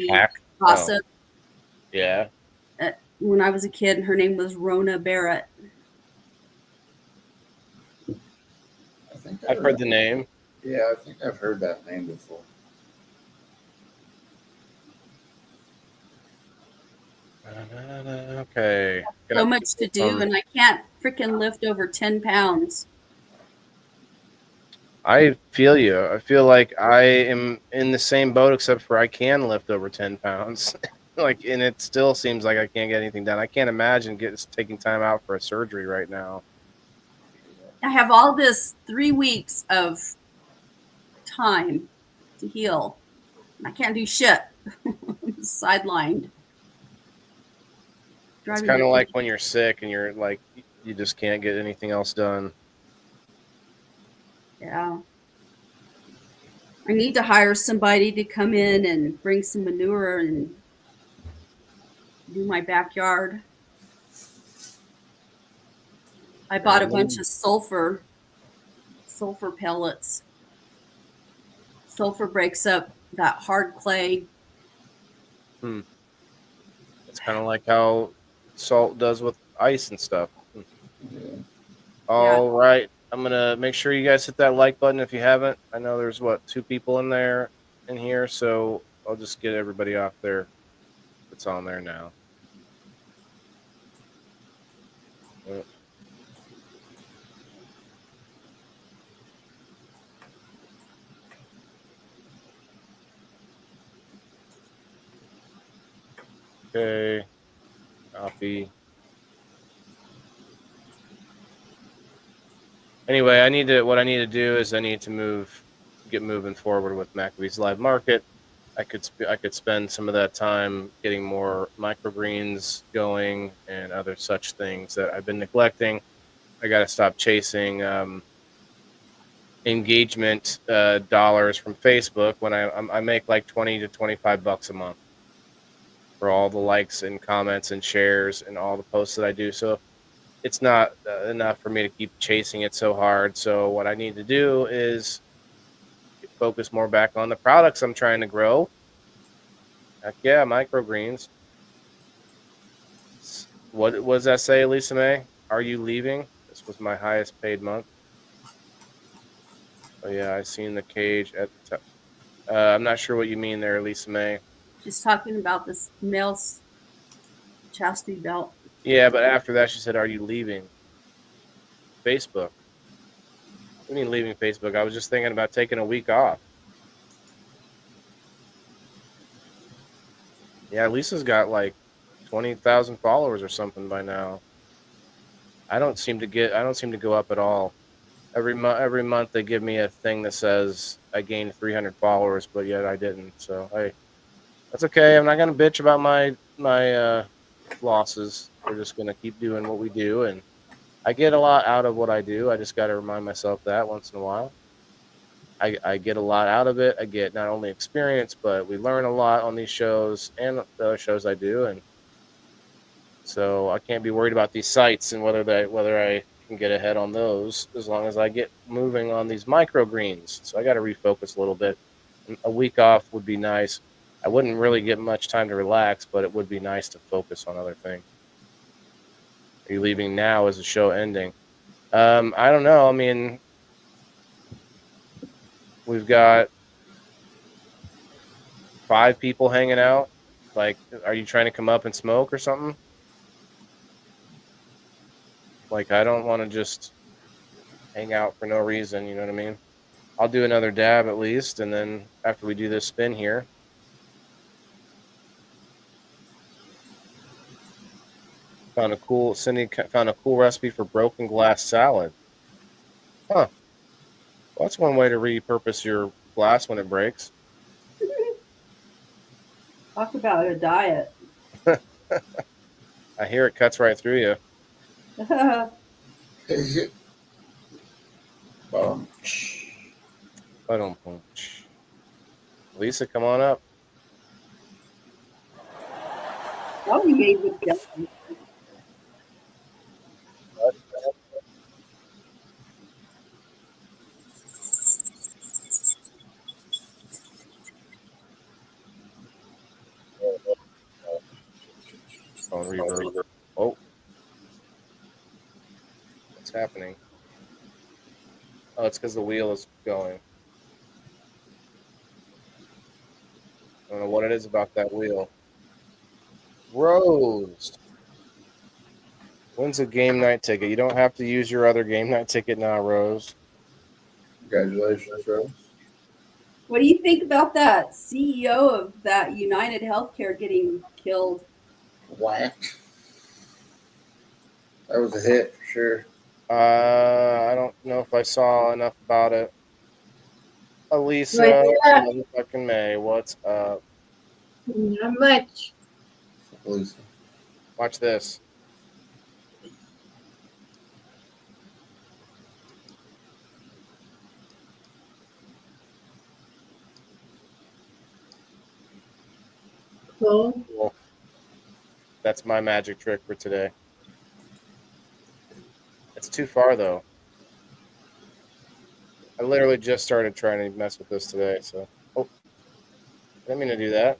Hack. gossip. Yeah. When I was a kid, her name was Rona Barrett. I think I've heard the name. Yeah, I think I've heard that name before. Okay. So much to do, and I can't freaking lift over 10 pounds. I feel you. I feel like I am in the same boat, except for I can lift over 10 pounds. Like, and it still seems like I can't get anything done. I can't imagine taking time out for a surgery right now. I have all this 3 weeks of time to heal. I can't do shit. I'm sidelined. It's Driving kind of me- like when you're sick and you're like, you just can't get anything else done. Yeah. I need to hire somebody to come in and bring some manure and do my backyard. I bought a bunch of sulfur pellets. Sulfur breaks up that hard clay. It's kind of like how salt does with ice and stuff. Yeah. All right. I'm going to make sure you guys hit that like button if you haven't. I know there's, 2 people in here, so I'll just get everybody off there. It's on there now. Yep. Okay. Copy. Anyway, what I need to do is I need to get moving forward with Maccabees Live Market. I could spend some of that time getting more microgreens going and other such things that I've been neglecting. I got to stop chasing engagement dollars from Facebook when I make like 20 to 25 bucks a month for all the likes and comments and shares and all the posts that I do. So it's not enough for me to keep chasing it so hard. So what I need to do is focus more back on the products I'm trying to grow. Heck yeah, microgreens. What does that say, Lisa May? Are you leaving? This was my highest paid month. Oh yeah, I seen the cage at the top. I'm not sure what you mean there, Lisa May. Just talking about this male chastity belt. Yeah, but after that, she said, "Are you leaving Facebook?" What do you mean leaving Facebook? I was just thinking about taking a week off. Yeah, Lisa's got like 20,000 followers or something by now. I don't seem to go up at all. Every month they give me a thing that says I gained 300 followers, but yet I didn't. So that's okay. I'm not gonna bitch about my losses. We're just gonna keep doing what we do, and I get a lot out of what I do. I just got to remind myself that once in a while. I get a lot out of it. I get not only experience, but we learn a lot on these shows and the other shows I do, and so I can't be worried about these sites and whether I can get ahead on those as long as I get moving on these microgreens. So I got to refocus a little bit. A week off would be nice. I wouldn't really get much time to relax, but it would be nice to focus on other things. Are you leaving now? Is the show ending? I don't know. I mean, we've got 5 people hanging out. Like, are you trying to come up and smoke or something? Like, I don't want to just hang out for no reason. You know what I mean? I'll do another dab at least, and then after we do this spin here. Found a cool recipe for broken glass salad. Huh. Well, that's one way to repurpose your glass when it breaks. Talk about a diet. I hear it cuts right through you. Um, I don't. Lisa, come on up. Probably made with jelly. On reverb. Oh, what's happening? Oh, it's because the wheel is going. I don't know what it is about that wheel. Rose wins a game night ticket. You don't have to use your other game night ticket now, Rose. Congratulations, Rose. What do you think about that CEO of that United Healthcare getting killed? Whacked. That was a hit for sure. I don't know if I saw enough about it. Elisa, What's up? fucking May, what's up? Not much. Lisa. Watch this. Cool. Cool. That's my magic trick for today. It's too far though. I literally just started trying to mess with this today, so I didn't mean to do that.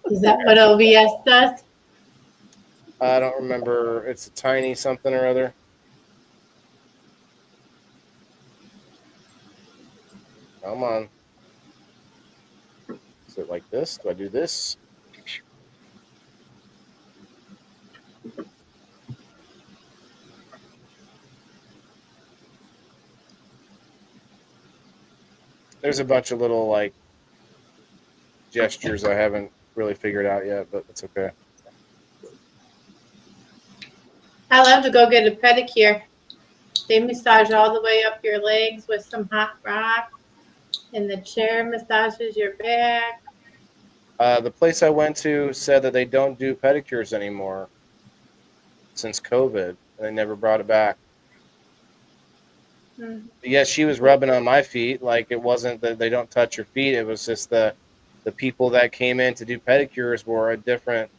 Is that what OBS does? I don't remember. It's a tiny something or other. Come on. Is it like this? Do I do this? There's a bunch of little like gestures I haven't really figured out yet, but it's okay. I love to go get a pedicure. They massage all the way up your legs with some hot rock, and the chair massages your back. The place I went to said that they don't do pedicures anymore since COVID, and they never brought it back. Mm. Yeah, she was rubbing on my feet. Like it wasn't that they don't touch your feet. It was just the people that came in to do pedicures were a different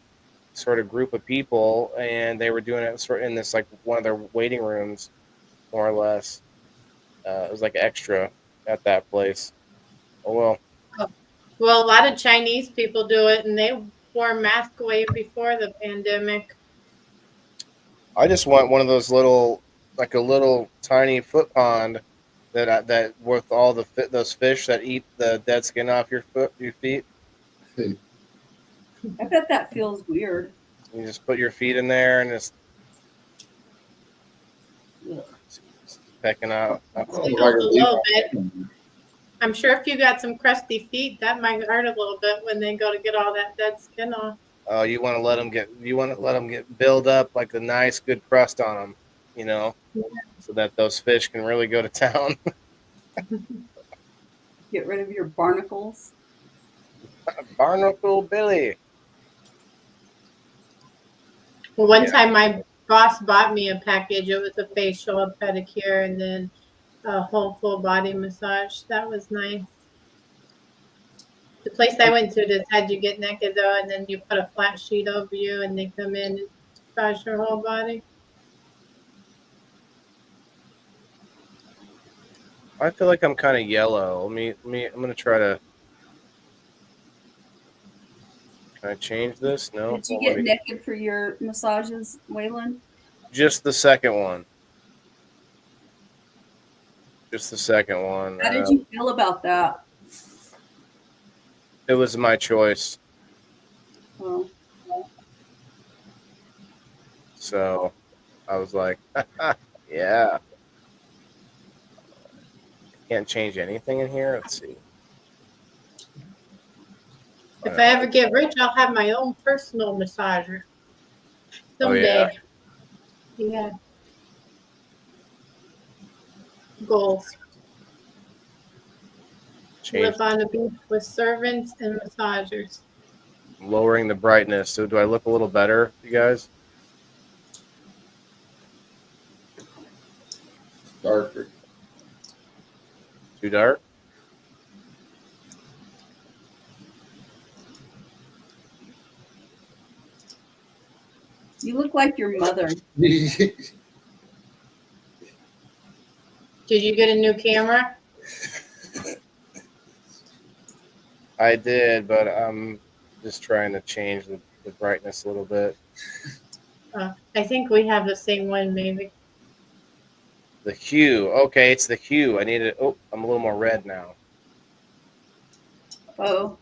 sort of group of people, and they were doing it sort of in this like one of their waiting rooms, more or less. It was like extra at that place. Oh well. Well, a lot of Chinese people do it, and they wore masks way before the pandemic. I just want one of those little, like a little tiny foot pond that with all those fish that eat the dead skin off your feet. I bet that feels weird. You just put your feet in there and just Ugh. pecking out. It hurts a little bit. I'm sure if you got some crusty feet, that might hurt a little bit when they go to get all that dead skin off. Oh, you want to let them get build up like a nice good crust on them, you know, so that those fish can really go to town. Get rid of your barnacles. Barnacle Billy. Well, one Yeah. time my boss bought me a package. It was a facial, a pedicure, and then a whole full body massage. That was nice. The place I went to just had you get naked though, and then you put a flat sheet over you, and they come in and massage your whole body. I feel like I'm kind of yellow. I'm gonna try to. Can I change this? No. Did you Won't let get me- naked for your massages, Waylon? Just the second one. Just the second one. How did you feel about that? It was my choice. Well, So I was like, yeah. Can't change anything in here. Let's see. If I ever get rich, I'll have my own personal massager. Oh, yeah. Someday. Yeah. Goals. Change Live on a beach with servants and massagers. lowering the brightness. So do I look a little better, you guys? Darker. Too dark? You look like your mother. Did you get a new camera? I did, but I'm just trying to change the brightness a little bit. I think we have the same one, maybe. The hue. Okay, it's the hue. I need it. Oh, I'm a little more red now. Oh,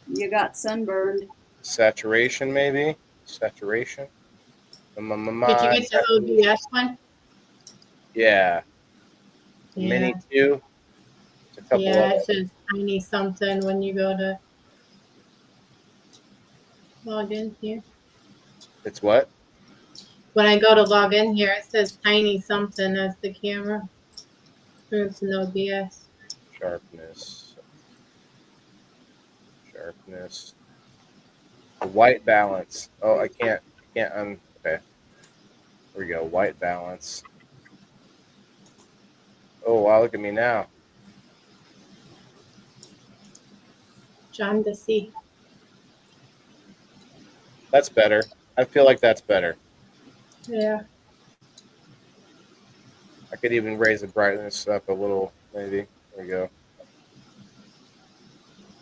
you got sunburned. Saturation, maybe? Saturation? Did you get the OBS one? Yeah. Yeah. Mini 2. It's a couple Yeah, of it says tiny something when you go to log in here. It's what? When I go to log in here, it says tiny something as the camera. It's an OBS. Sharpness. Sharpness. The white balance. Oh, I can't. Okay. Here we go. White balance. Oh, wow. Look at me now. John DeC. That's better. I feel like that's better. Yeah. I could even raise the brightness up a little, maybe. There we go.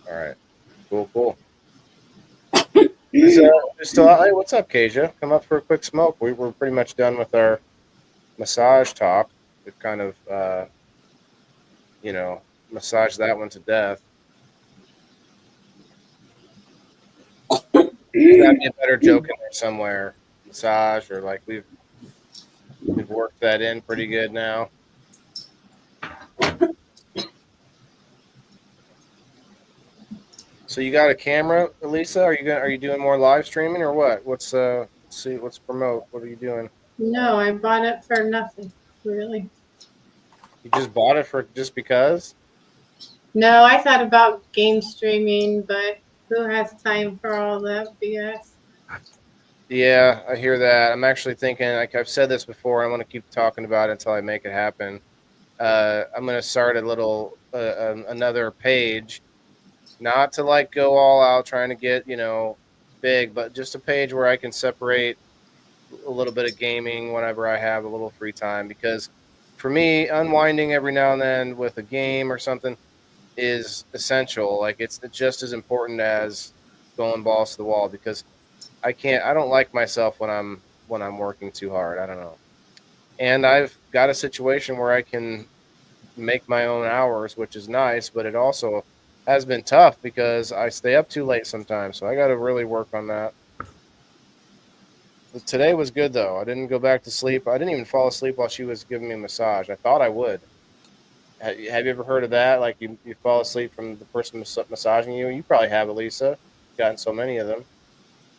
All right. Cool. Hey, what's up, Kasia? Come up for a quick smoke. We were pretty much done with our massage talk. We've kind of, massaged that one to death. There's gotta be a better joke in there somewhere. Massage, or like we've worked that in pretty good now. So you got a camera, Elisa? Are you doing more live streaming or what? Let's see, let's promote. What are you doing? No, I bought it for nothing, really. You just bought it for just because? No, I thought about game streaming, but who has time for all that BS? Yeah, I hear that. I'm actually thinking, like I've said this before, I want to keep talking about it until I make it happen. I'm going to start a little, another page, not to like go all out trying to get, big, but just a page where I can separate a little bit of gaming whenever I have a little free time. Because for me, unwinding every now and then with a game or something is essential. Like it's just as important as going balls to the wall, because I don't like myself when I'm working too hard. I don't know. And I've got a situation where I can make my own hours, which is nice, but it also has been tough because I stay up too late sometimes. So I got to really work on that. But today was good though. I didn't go back to sleep. I didn't even fall asleep while she was giving me a massage. I thought I would. Have you ever heard of that? Like you fall asleep from the person massaging you? You probably have, Elisa. Gotten so many of them.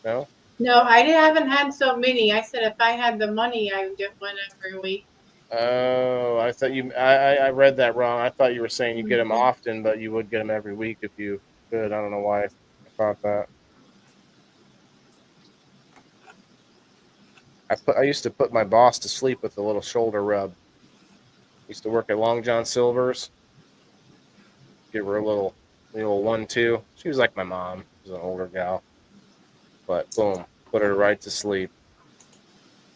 No? No, I haven't had so many. I said if I had the money, I would get one every week. Oh, I thought I read that wrong. I thought you were saying you get them often, but you would get them every week if you could. I don't know why I thought that. I used to put my boss to sleep with a little shoulder rub. Used to work at Long John Silver's. Give her a little 1-2. She was like my mom. She was an older gal. But boom, put her right to sleep.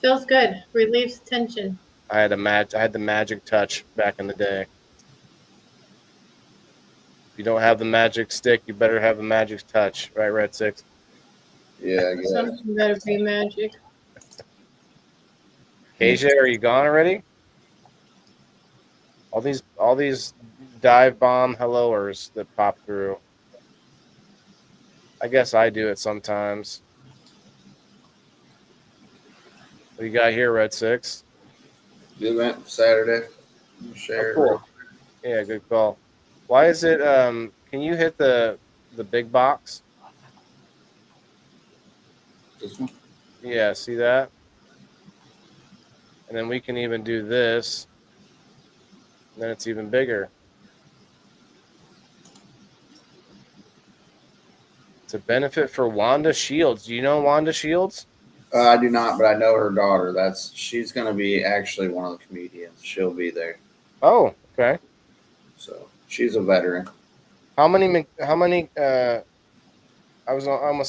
Feels good. Relieves tension. I had the magic touch back in the day. If you don't have the magic stick, you better have the magic touch, right, Red Six? Yeah, I guess. Something better be magic. Kasia, are you gone already? All these dive bomb helloers that pop through. I guess I do it sometimes. What do you got here, Red Six? The event Saturday. Share. Oh, cool. Yeah, good call. Why is it? Can you hit the the big box. This one? Yeah, see that? And then we can even do this. And then it's even bigger. It's a benefit for Wanda Shields. Do you know Wanda Shields? I do not, but I know her daughter. She's going to be actually one of the comedians. She'll be there. Oh, okay. So she's a veteran. I almost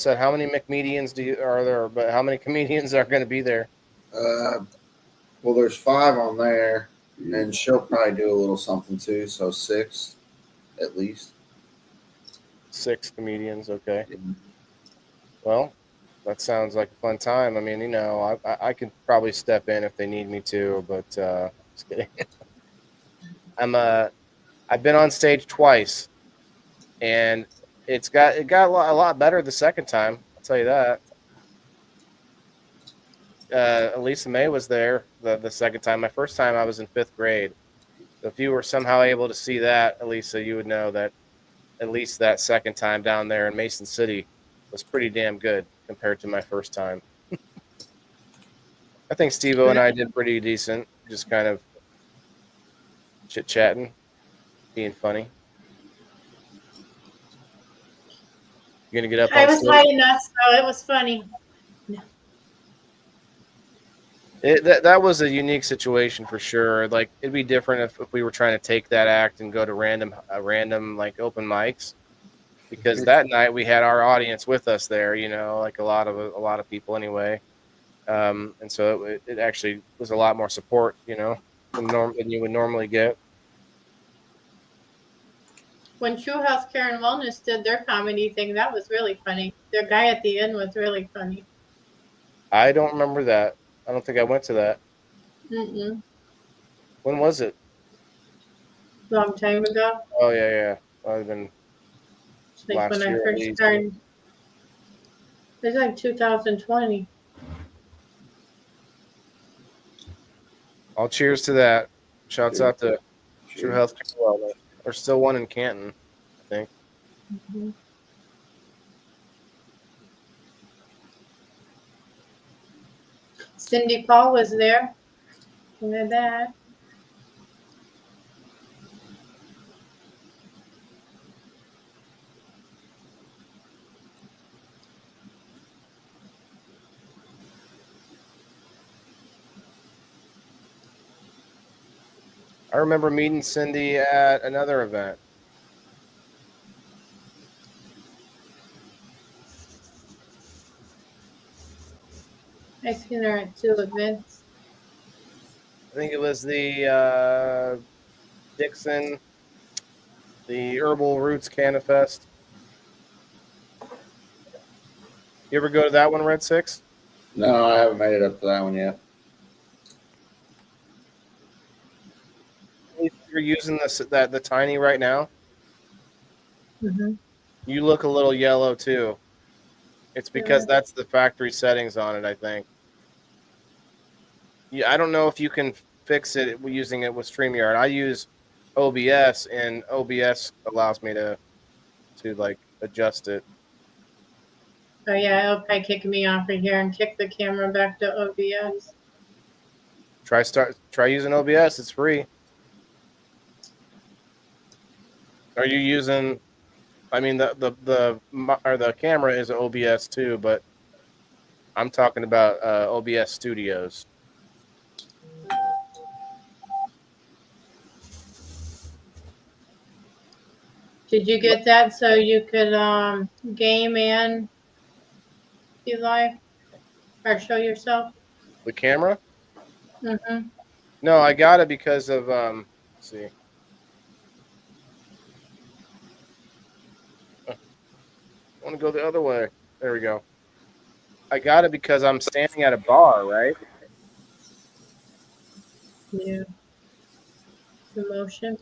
said how many McMedians are there, but how many comedians are going to be there? Well, there's 5 on there, and she'll probably do a little something too. So 6, at least. 6 comedians. Okay. Yeah. Well, that sounds like a fun time. I mean, I could probably step in if they need me to, but just kidding. I've been on stage twice, and it got a lot better the second time. I'll tell you that. Elisa May was there the second time. My first time I was in 5th grade. So if you were somehow able to see that, Elisa, you would know that at least that second time down there in Mason City was pretty damn good compared to my first time. I think Steve-O and I did pretty decent, just kind of chit-chatting, being funny. You gonna get up on I was stage? high enough, so it was funny. That was a unique situation for sure. Like, it'd be different if we were trying to take that act and go to random like open mics, because that night we had our audience with us there, like a lot of people anyway. And so it actually was a lot more support, than you would normally get. When True Health Care and Wellness did their comedy thing, that was really funny. Their guy at the end was really funny. I don't remember that. I don't think I went to that. Mm-mm. When was it? Long time ago. Oh yeah. I've been Like last when I year at first least. started. It was like 2020. All cheers to that. Shouts Cheers. out to True Health Care Wellness. There's still one in Canton, I think. Mm-hmm. Cindy Paul was there. Look at that. I remember meeting Cindy at another event. I seen her at 2 events. I think it was the Dixon, the Herbal Roots Canifest. You ever go to that one, Red Six? No, I haven't made it up to that one yet. You're using the tiny right now. Mm-hmm. You look a little yellow too. It's because that's the factory settings on it, I think. Yeah, I don't know if you can fix it using it with StreamYard. I use OBS, and OBS allows me to like adjust it. Oh yeah, it'll probably kick me off right here and kick the camera back to OBS. Try using OBS. It's free. Are you using? I mean, the camera is OBS too, but I'm talking about OBS Studios. Did you get that so you could game and be live or show yourself? The camera? Mm-hmm. No, I got it because of let's see. I want to go the other way. There we go. I got it because I'm standing at a bar, right? Yeah. The motion.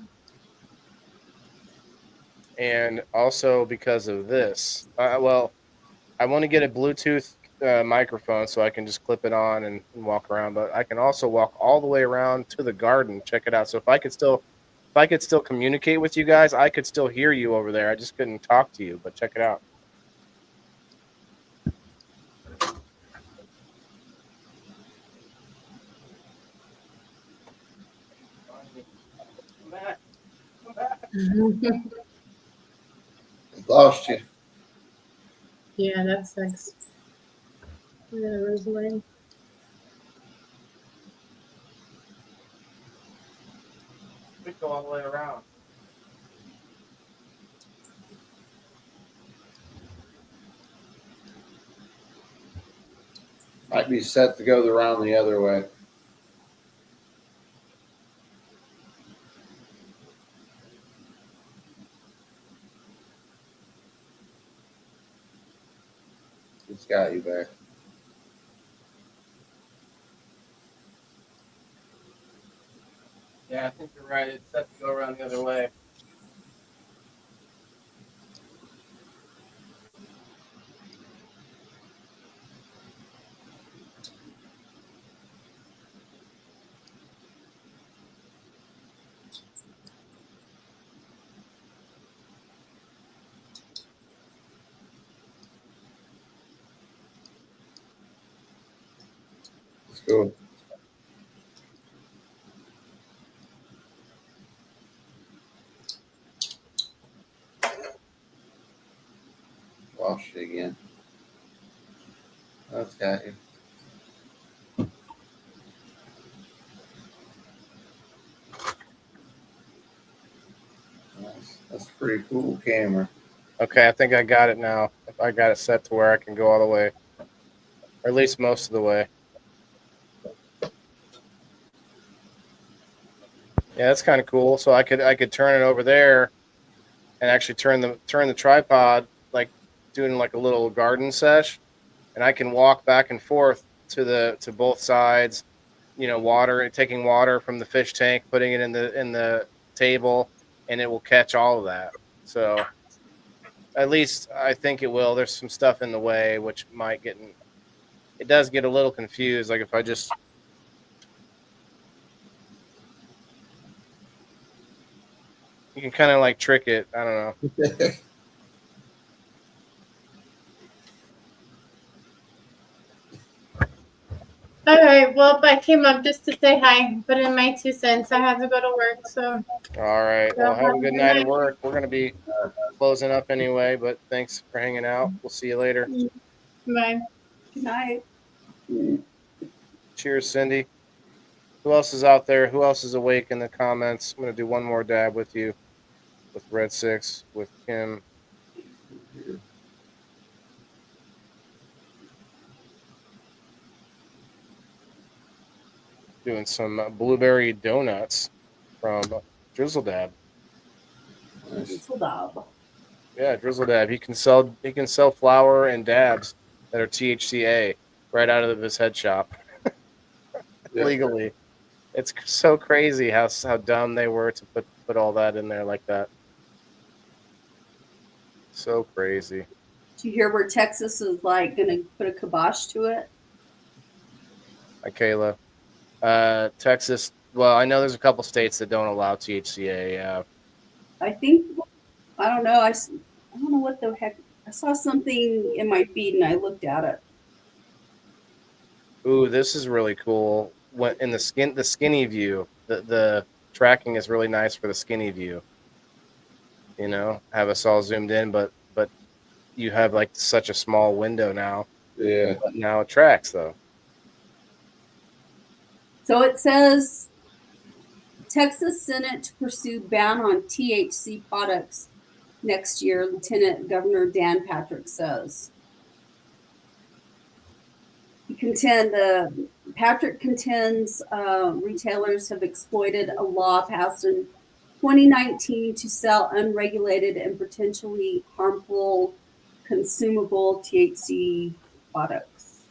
And also because of this. Well, I want to get a Bluetooth microphone so I can just clip it on and walk around. But I can also walk all the way around to the garden. Check it out. So if I could still communicate with you guys, I could still hear you over there. I just couldn't talk to you, but check it out. Lost you. Yeah, that sucks. Yeah, Rosaline. We go all the way around. Might be set to go around the other way. It's got you back. Yeah, I think you're right. It's set to go around the other way. Let's go. Lost you again. That's got you. That's a pretty cool camera. Okay, I think I got it now. I got it set to where I can go all the way, or at least most of the way. Yeah, that's kind of cool. So I could turn it over there, and actually turn the tripod like doing like a little garden sesh, and I can walk back and forth to both sides. You know, taking water from the fish tank, putting it in the table, and it will catch all of that. So at least I think it will. There's some stuff in the way which might it does get a little confused. Like if I just you can kind of like trick it. I don't know. All right. Well, I came up just to say hi, put in my 2 cents. I have to go to work, so. All right. Well, have a good night at work. We're going to be closing up anyway, but thanks for hanging out. We'll see you later. Bye. Good night. Cheers, Cindy. Who else is out there? Who else is awake in the comments? I'm going to do one more dab with you, with Red 6, with Kim. Doing some blueberry donuts from Drizzle Dab. Drizzle Dab. Yeah, Drizzle Dab. He can sell flour and dabs that are THCA right out of his head shop legally. It's so crazy how dumb they were to put all that in there like that. So crazy. Did you hear where Texas is like going to put a kibosh to it? Hi, Kayla. Texas. Well, I know there's a couple states that don't allow THCA. Yeah. I think, I don't know. I don't know what the heck. I saw something in my feed and I looked at it. Ooh, this is really cool. When in the skinny view, the tracking is really nice for the skinny view. You know, have us all zoomed in, but you have like such a small window now. Yeah. But now it tracks though. So it says Texas Senate to pursue ban on THC products next year, Lieutenant Governor Dan Patrick says. Patrick contends retailers have exploited a law passed in 2019 to sell unregulated and potentially harmful consumable THC products.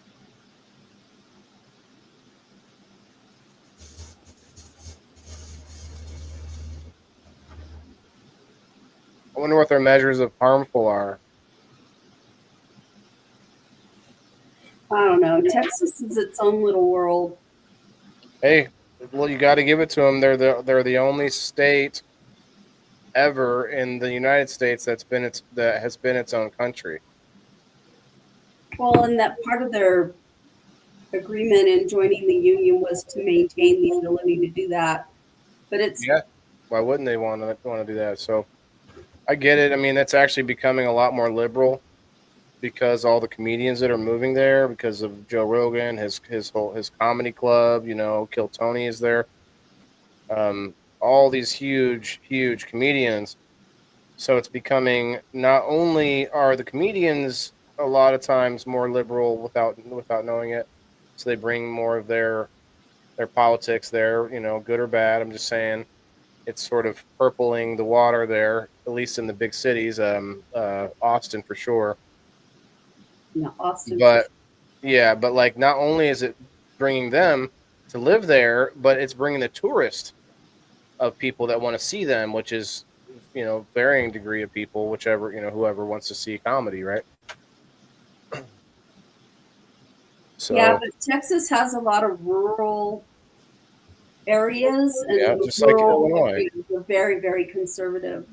I wonder what their measures of harmful are. I don't know. Texas is its own little world. Hey, well, you got to give it to them. They're the only state ever in the United States that has been its own country. Well, and that part of their agreement in joining the union was to maintain the ability to do that. But it's Yeah. Why wouldn't they want to do that? So I get it. I mean, that's actually becoming a lot more liberal because all the comedians that are moving there, because of Joe Rogan, his comedy club, Kill Tony is there. All these huge comedians. So it's becoming, not only are the comedians a lot of times more liberal without knowing it, so they bring more of their politics there, good or bad. I'm just saying it's sort of purpling the water there, at least in the big cities, Austin for sure. Austin. But yeah, but like not only is it bringing them to live there, but it's bringing the tourist of people that want to see them, which is, varying degree of people, whichever, whoever wants to see comedy, right? So Yeah, but Texas has a lot of rural areas, and yeah, the just like rural Illinois. areas are very, very conservative.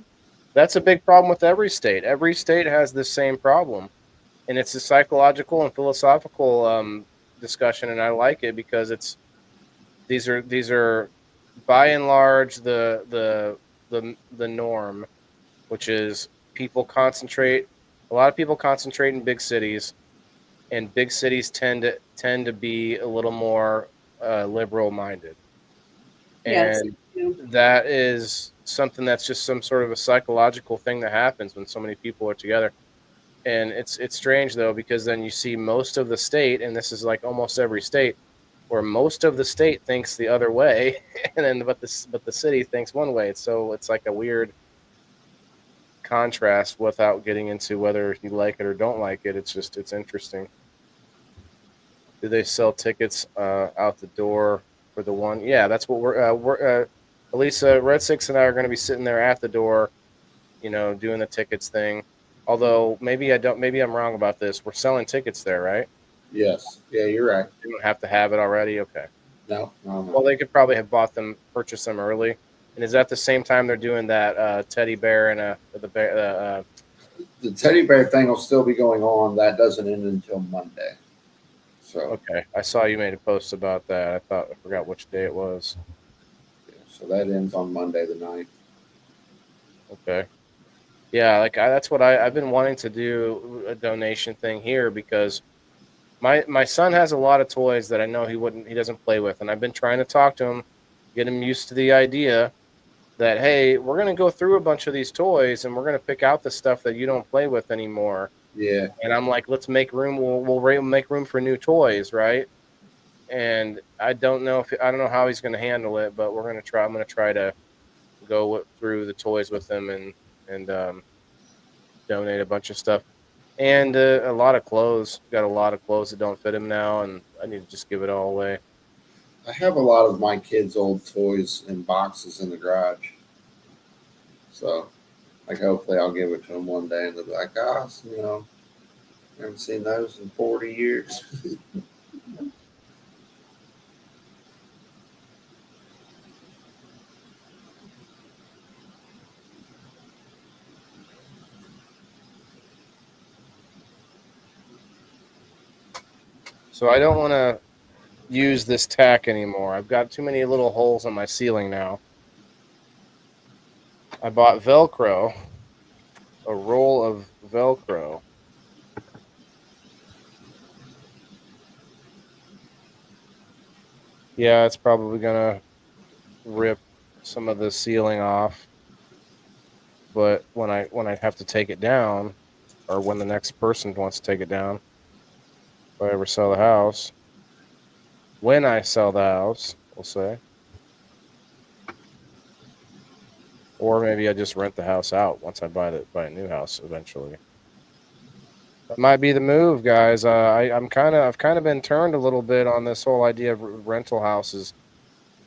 That's a big problem with every state. Every state has this same problem, and it's a psychological and philosophical discussion, and I like it because these are by and large the norm, which is a lot of people concentrate in big cities, and big cities tend to be a little more liberal minded, Yes. and that is something that's just some sort of a psychological thing that happens when so many people are together. And it's strange though, because then you see most of the state, and this is like almost every state, where most of the state thinks the other way, and then but the city thinks one way. It's like a weird contrast without getting into whether you like it or don't like it. It's interesting. Do they sell tickets out the door for the one? Yeah, that's what we're Elisa, Red Six and I are going to be sitting there at the door, doing the tickets thing. Although maybe I'm wrong about this. We're selling tickets there, right? Yes. Yeah, you're right. You don't have to have it already. Okay. No. Well, they could probably have purchased them early. And is that the same time they're doing that teddy bear and the bear? The teddy bear thing will still be going on. That doesn't end until Monday. So Okay, I saw you made a post about that. I forgot which day it was. so that ends on Monday the 9th. Okay. Yeah, that's what I've been wanting to do, a donation thing here, because my son has a lot of toys that I know he doesn't play with, and I've been trying to talk to him, get him used to the idea that, hey, we're going to go through a bunch of these toys and we're going to pick out the stuff that you don't play with anymore. Yeah. And I'm like, let's make room. We'll make room for new toys, right? And I don't know how he's going to handle it, but I'm going to try to go through the toys with him and donate a bunch of stuff, and a lot of clothes. Got a lot of clothes that don't fit him now, and I need to just give it all away. I have a lot of my kids' old toys in boxes in the garage. So, like, hopefully I'll give it to them one day and they'll be like, haven't seen those in 40 years. So I don't want to use this tack anymore. I've got too many little holes on my ceiling now. I bought Velcro, a roll of Velcro. Yeah, it's probably gonna rip some of the ceiling off. But when I have to take it down, or when the next person wants to take it down, if I ever sell the house, when I sell the house, we'll say, or maybe I just rent the house out once I buy a new house eventually. That might be the move, guys. I've kind of been turned a little bit on this whole idea of rental houses.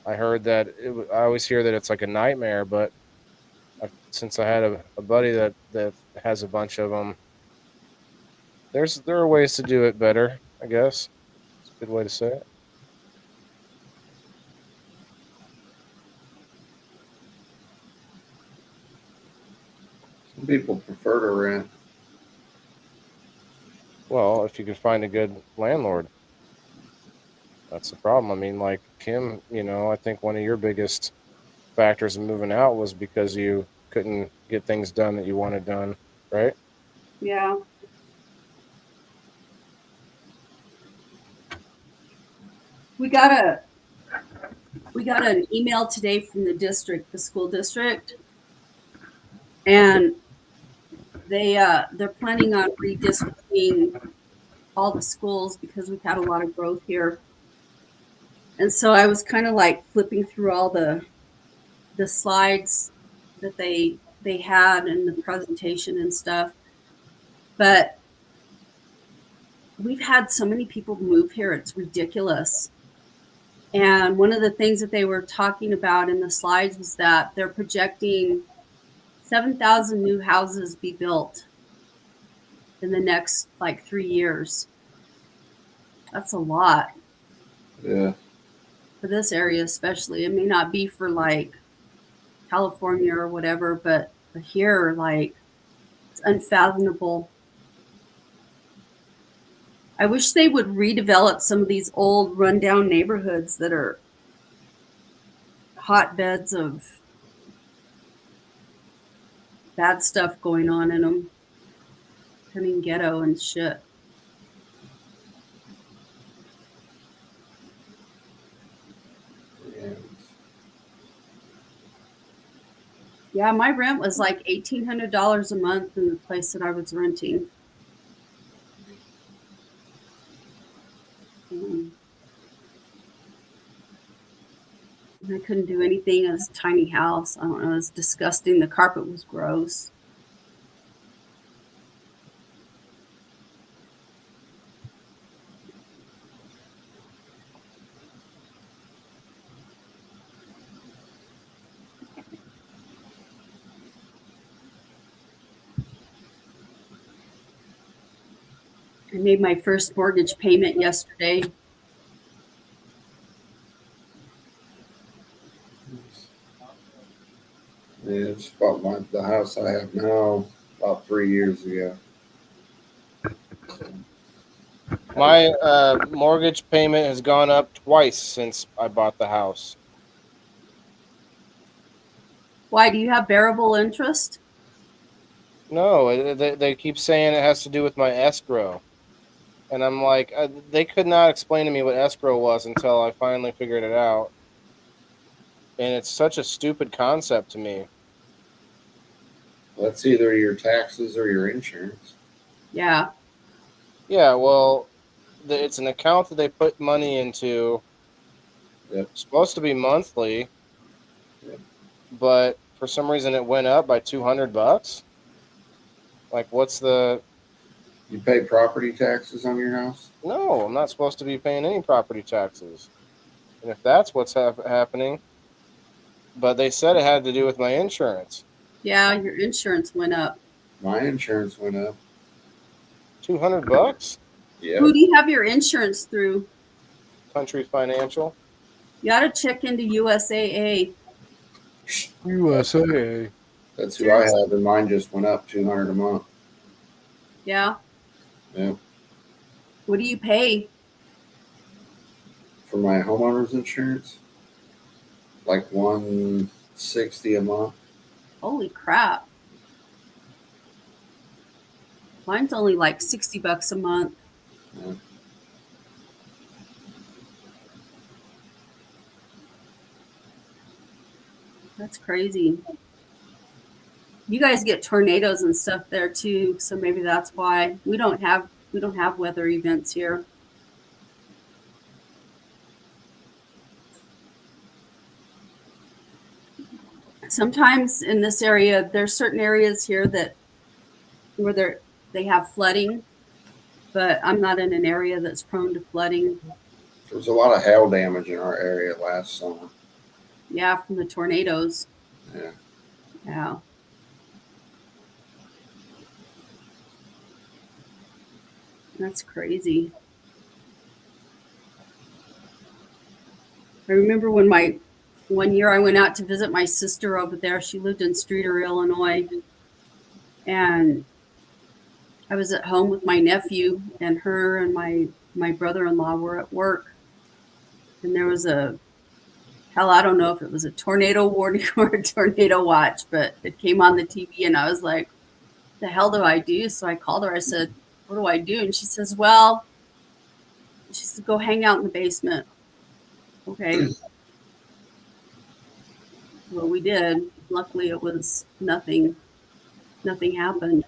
I heard that I always hear that it's like a nightmare, but since I had a buddy that has a bunch of them, there are ways to do it better, I guess. It's a good way to say it. Some people prefer to rent. Well, if you could find a good landlord, that's the problem. I mean, like Kim, I think one of your biggest factors in moving out was because you couldn't get things done that you wanted done, right? Yeah. We got an email today from the district, the school district, and they're planning on redistricting all the schools because we've had a lot of growth here. And so I was kind of like flipping through all the slides that they had in the presentation and stuff. But we've had so many people move here, it's ridiculous. And one of the things that they were talking about in the slides was that they're projecting 7,000 new houses be built in the next like 3 years. That's a lot Yeah. for this area, especially. It may not be for like California or whatever, but here, like, it's unfathomable. I wish they would redevelop some of these old rundown neighborhoods that are hotbeds of bad stuff going on in them, turning ghetto and shit. Yeah. Yeah, my rent was like $1,800 a month in the place that I was renting. And I couldn't do anything. It was a tiny house. I don't know. It was disgusting. The carpet was gross. I made my first mortgage payment yesterday. Yeah, it's about the house I have now about 3 years ago. My mortgage payment has gone up twice since I bought the house. Why, do you have bearable interest? No, they keep saying it has to do with my escrow. And I'm like, they could not explain to me what escrow was until I finally figured it out. And it's such a stupid concept to me. That's either your taxes or your insurance. Yeah. Yeah, well, it's an account that they put money into. Yep. It's supposed to be monthly. Yep. But for some reason it went up by $200. Like, what's the... You pay property taxes on your house? No, I'm not supposed to be paying any property taxes. And if that's what's happening... But they said it had to do with my insurance. Yeah, your insurance went up. My insurance went up. $200? Yeah. Who do you have your insurance through? Country Financial. You ought to check into USAA. USA. That's who I have, and mine just went up $200 a month. Yeah. Yeah. What do you pay? For my homeowner's insurance, like $160 a month. Holy crap. Mine's only like $60 a month. Yeah. That's crazy. You guys get tornadoes and stuff there too, so maybe that's why we don't have weather events here. Sometimes in this area, there's certain areas here where they have flooding, but I'm not in an area that's prone to flooding. There was a lot of hail damage in our area last summer. Yeah, from the tornadoes. Yeah. Yeah. That's crazy. I remember when one year I went out to visit my sister over there. She lived in Streeter, Illinois. and I was at home with my nephew, and her and my brother-in-law were at work, and there was I don't know if it was a tornado warning or a tornado watch, but it came on the TV, and I was like, the hell do I do? So I called her. I said, what do I do? And she says, well, she said, go hang out in the basement. Okay. Well, we did. Luckily, it was nothing. Nothing happened.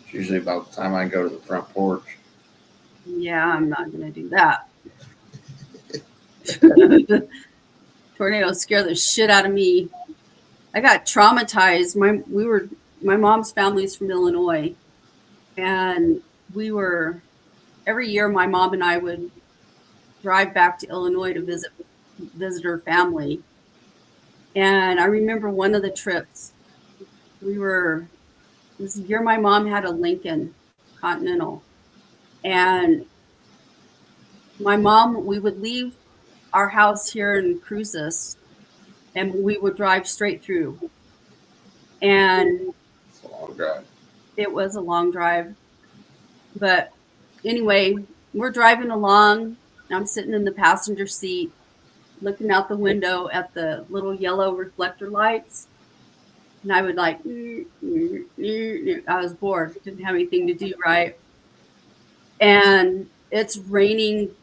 It's usually about the time I go to the front porch. Yeah, I'm not going to do that. Tornadoes scare the shit out of me. I got traumatized. My mom's family's from Illinois, and every year my mom and I would drive back to Illinois to visit her family. And I remember one of the trips, this year my mom had a Lincoln Continental, and we would leave our house here in Cruces, and we would drive straight through. And It's a long drive. it was a long drive. But anyway, we're driving along. I'm sitting in the passenger seat, looking out the window at the little yellow reflector lights. And I would like, I was bored, didn't have anything to do, right? And it's raining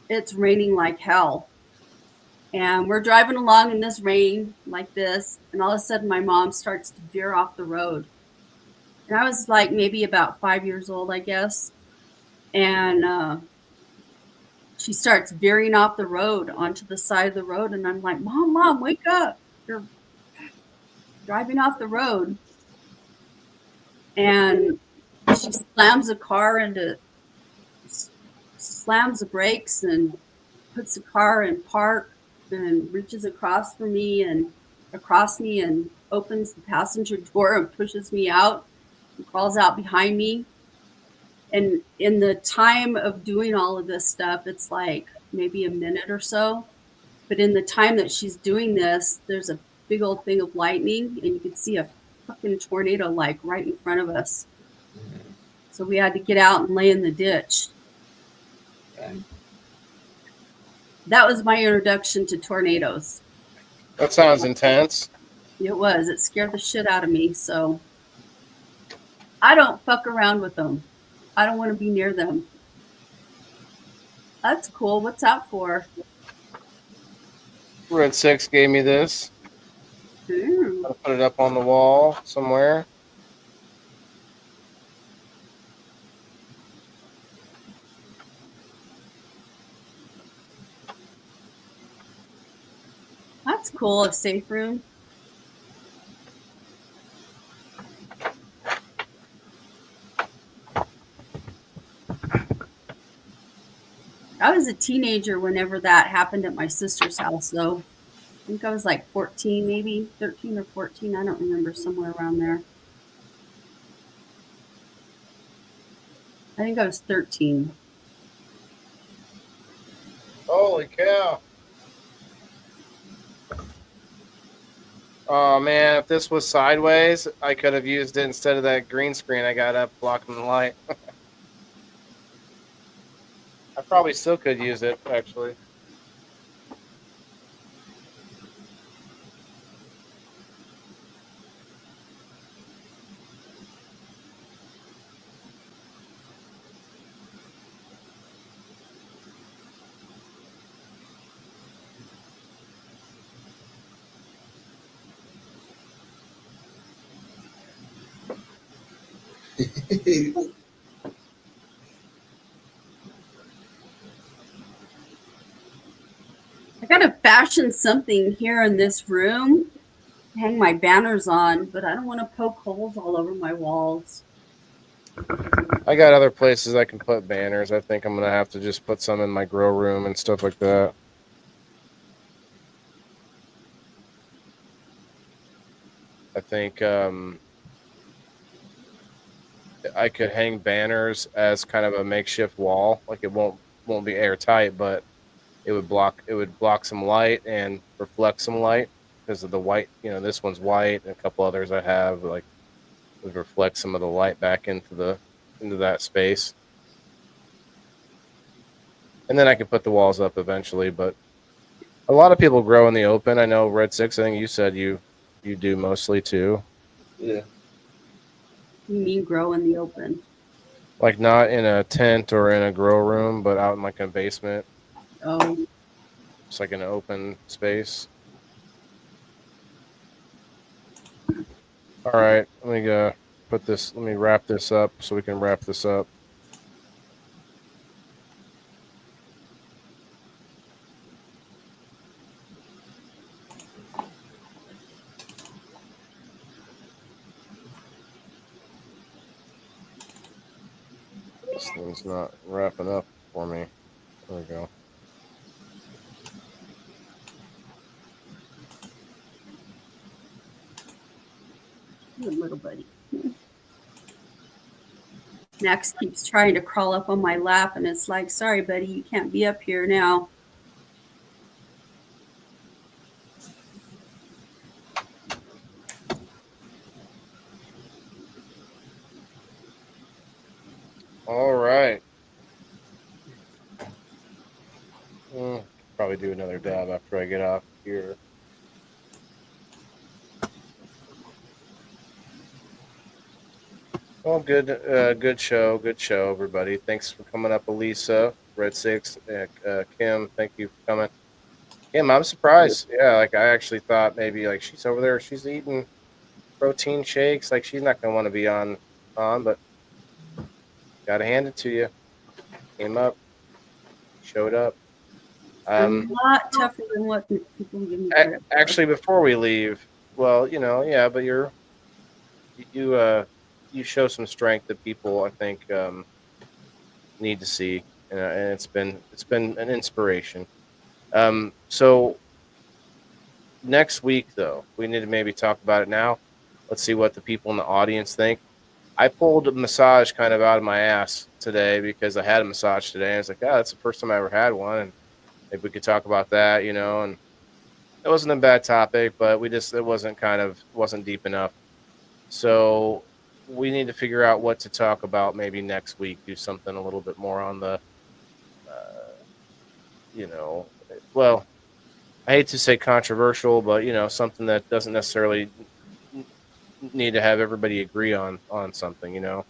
like hell. And we're driving along in this rain like this, and all of a sudden my mom starts to veer off the road. And I was like maybe about 5 years old, I guess. And she starts veering off the road onto the side of the road, and I'm like, Mom, wake up. You're driving off the road. And she slams the brakes and puts the car in park and reaches across me and opens the passenger door and pushes me out and crawls out behind me. And in the time of doing all of this stuff, it's like maybe a minute or so. But in the time that she's doing this, there's a big old thing of lightning, and you can see a fucking tornado like right in front of us. So we had to get out and lay in the ditch. Okay. That was my introduction to tornadoes. That sounds intense. It was. It scared the shit out of me. So I don't fuck around with them. I don't want to be near them. That's cool. What's that for? Red 6 gave me this. Ooh. I'll put it up on the wall somewhere. That's cool. A safe room. I was a teenager whenever that happened at my sister's house, though. I think I was like 14, maybe 13 or 14. I don't remember, somewhere around there. I think I was 13. Holy cow. Oh man, if this was sideways, I could have used it instead of that green screen I got up blocking the light. I probably still could use it, actually. I gotta fashion something here in this room, hang my banners on, but I don't want to poke holes all over my walls. I got other places I can put banners. I think I'm going to have to just put some in my grow room and stuff like that. I think I could hang banners as kind of a makeshift wall. Like it won't be airtight, but it would block some light and reflect some light. because of the white. You know, this one's white, and a couple others I have like would reflect some of the light back into that space. And then I could put the walls up eventually, but a lot of people grow in the open. I know Red Six, I think you said you do mostly too. Yeah. You mean grow in the open? Like not in a tent or in a grow room, but out in like a basement. Oh, It's like an open space. All right, let me let me wrap this up so we can wrap this up. This thing's not wrapping up for me. There we go. good little buddy. Max keeps trying to crawl up on my lap, and it's like, sorry, buddy, you can't be up here now. All right. Probably do another dab after I get off here. Well, good show, everybody. Thanks for coming up, Elisa, Red Six, Kim. Thank you for coming. Kim, I'm surprised. Yeah, like I actually thought maybe like she's over there, she's eating protein shakes. Like she's not gonna want to be on, but gotta hand it to you. Came up, showed up. I'm a lot tougher than what people give me credit for. Actually, before we leave, well, yeah, but you show some strength that people I think need to see, and it's been an inspiration. So next week, though, we need to maybe talk about it now. Let's see what the people in the audience think. I pulled a massage kind of out of my ass today because I had a massage today. And I was like, that's the first time I ever had one, and maybe we could talk about that, and it wasn't a bad topic, but it wasn't deep enough. So we need to figure out what to talk about maybe next week, do something a little bit more on the, well, I hate to say controversial, but, something that doesn't necessarily need to have everybody agree on something, I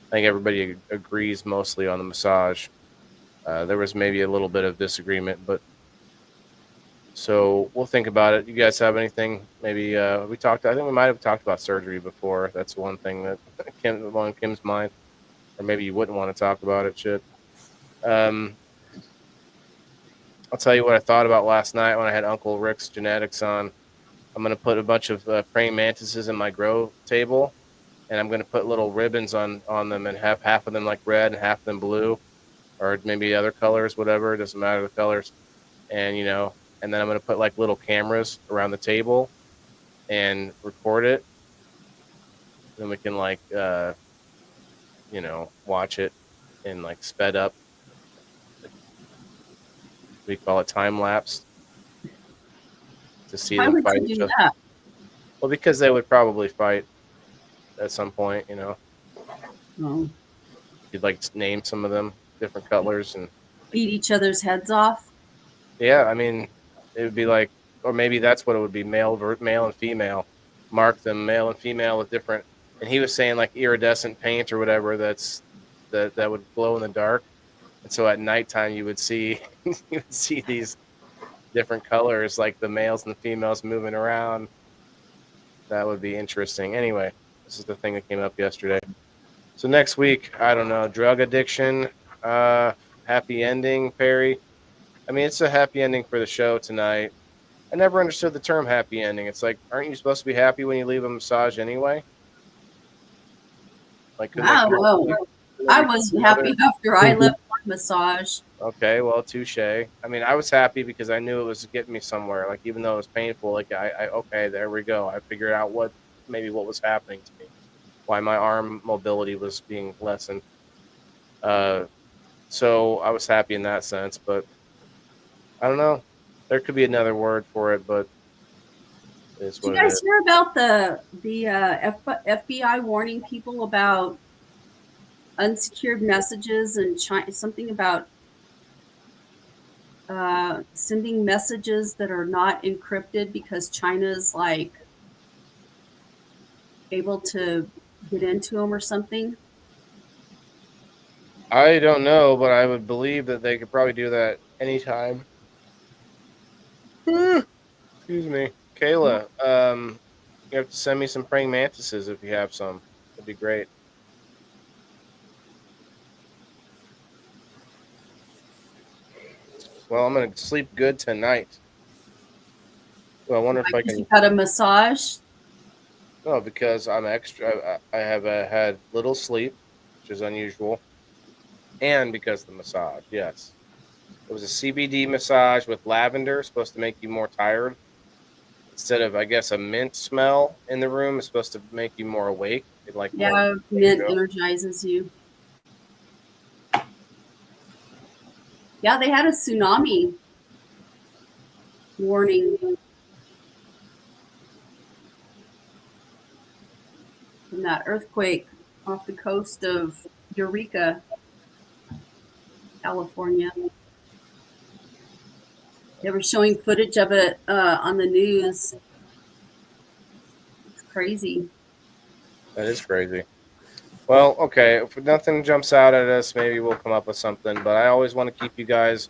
think everybody agrees mostly on the massage. There was maybe a little bit of disagreement, but so we'll think about it. You guys have anything? Maybe I think we might have talked about surgery before. That's one thing that on Kim's mind, or maybe you wouldn't want to talk about it. Shit. I'll tell you what I thought about last night when I had Uncle Rick's Genetics on. I'm going to put a bunch of praying mantises in my grow table, and I'm going to put little ribbons on them and have half of them like red and half of them blue, or maybe other colors, whatever. It doesn't matter the colors. And, and then I'm going to put like little cameras around the table and record it. Then we can like, watch it in like sped up. We call it time lapse to see Why them would fight you each do other. that? Well, because they would probably fight at some point, Oh. You'd like to name some of them, different colors, and Beat each other's heads off? yeah, I mean, it would be like, or maybe that's what it would be, male and female. Mark them male and female with different. And he was saying like iridescent paint or whatever that would glow in the dark. And so at nighttime you would see these different colors, like the males and the females moving around. That would be interesting. Anyway, this is the thing that came up yesterday. So next week, I don't know, drug addiction, happy ending, Perry. I mean, it's a happy ending for the show tonight. I never understood the term happy ending. It's like, aren't you supposed to be happy when you leave a massage anyway? Like, I wasn't happy after I left one massage. Okay, well, touche. I mean, I was happy because I knew it was getting me somewhere. Like, even though it was painful, like okay, there we go. I figured out what was happening to me, why my arm mobility was being lessened. So I was happy in that sense, but I don't know. There could be another word for it, but It's Did you what it guys is. hear about the FBI warning people about unsecured messages and something about sending messages that are not encrypted because China's like able to get into them or something? I don't know, but I would believe that they could probably do that anytime. Excuse me. Kayla, you have to send me some praying mantises if you have some. That'd be great. Well, I'm going to sleep good tonight. Well, I wonder if I Because can. you got a massage. No, because I'm extra. I have had little sleep, which is unusual, and because of the massage. Yes, it was a CBD massage with lavender, supposed to make you more tired. Instead of, I guess, a mint smell in the room, it's supposed to make you more awake. More, Yeah, mint energizes you. Yeah, they had a tsunami warning from that earthquake off the coast of Eureka, California. They were showing footage of it on the news. It's crazy. That is crazy. Well, okay. If nothing jumps out at us, maybe we'll come up with something. But I always want to keep you guys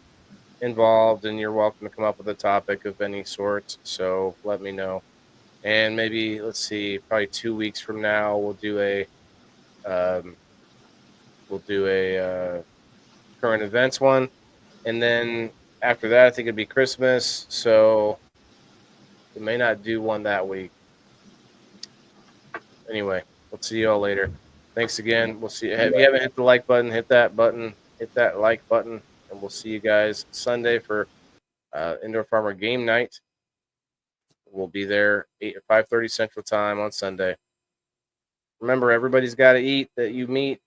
involved, and you're welcome to come up with a topic of any sort. So let me know. And maybe, let's see, probably 2 weeks from now, we'll do a current events one, and then after that, I think it'd be Christmas. So we may not do one that week. Anyway, we'll see you all later. Thanks again. We'll see. If you haven't hit the like button, hit that button. Hit that like button, and we'll see you guys Sunday for Indoor Farmer Game Night. We'll be there 5:30 Central Time on Sunday. Remember, everybody's got to eat that you meet.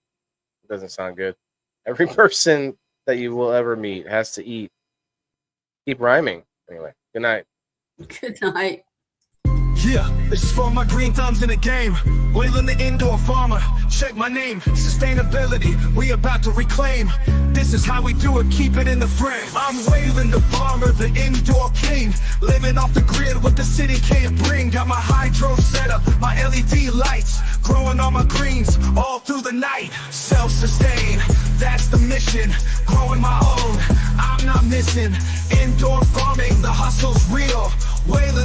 It doesn't sound good. Every person that you will ever meet has to eat. Keep rhyming. Anyway, good night. Good night. Yeah, this is for my green thumbs in the game. Waylon the indoor farmer, check my name. Sustainability, we about to reclaim. This is how we do it, keep it in the frame. I'm Waylon the farmer, the indoor king. Living off the grid, what the city can't bring. Got my hydro set up, my LED lights. Growing all my greens, all through the night. Self-sustain, that's the mission. Growing my own, I'm not missing. Indoor farming, the hustle's real. Waylon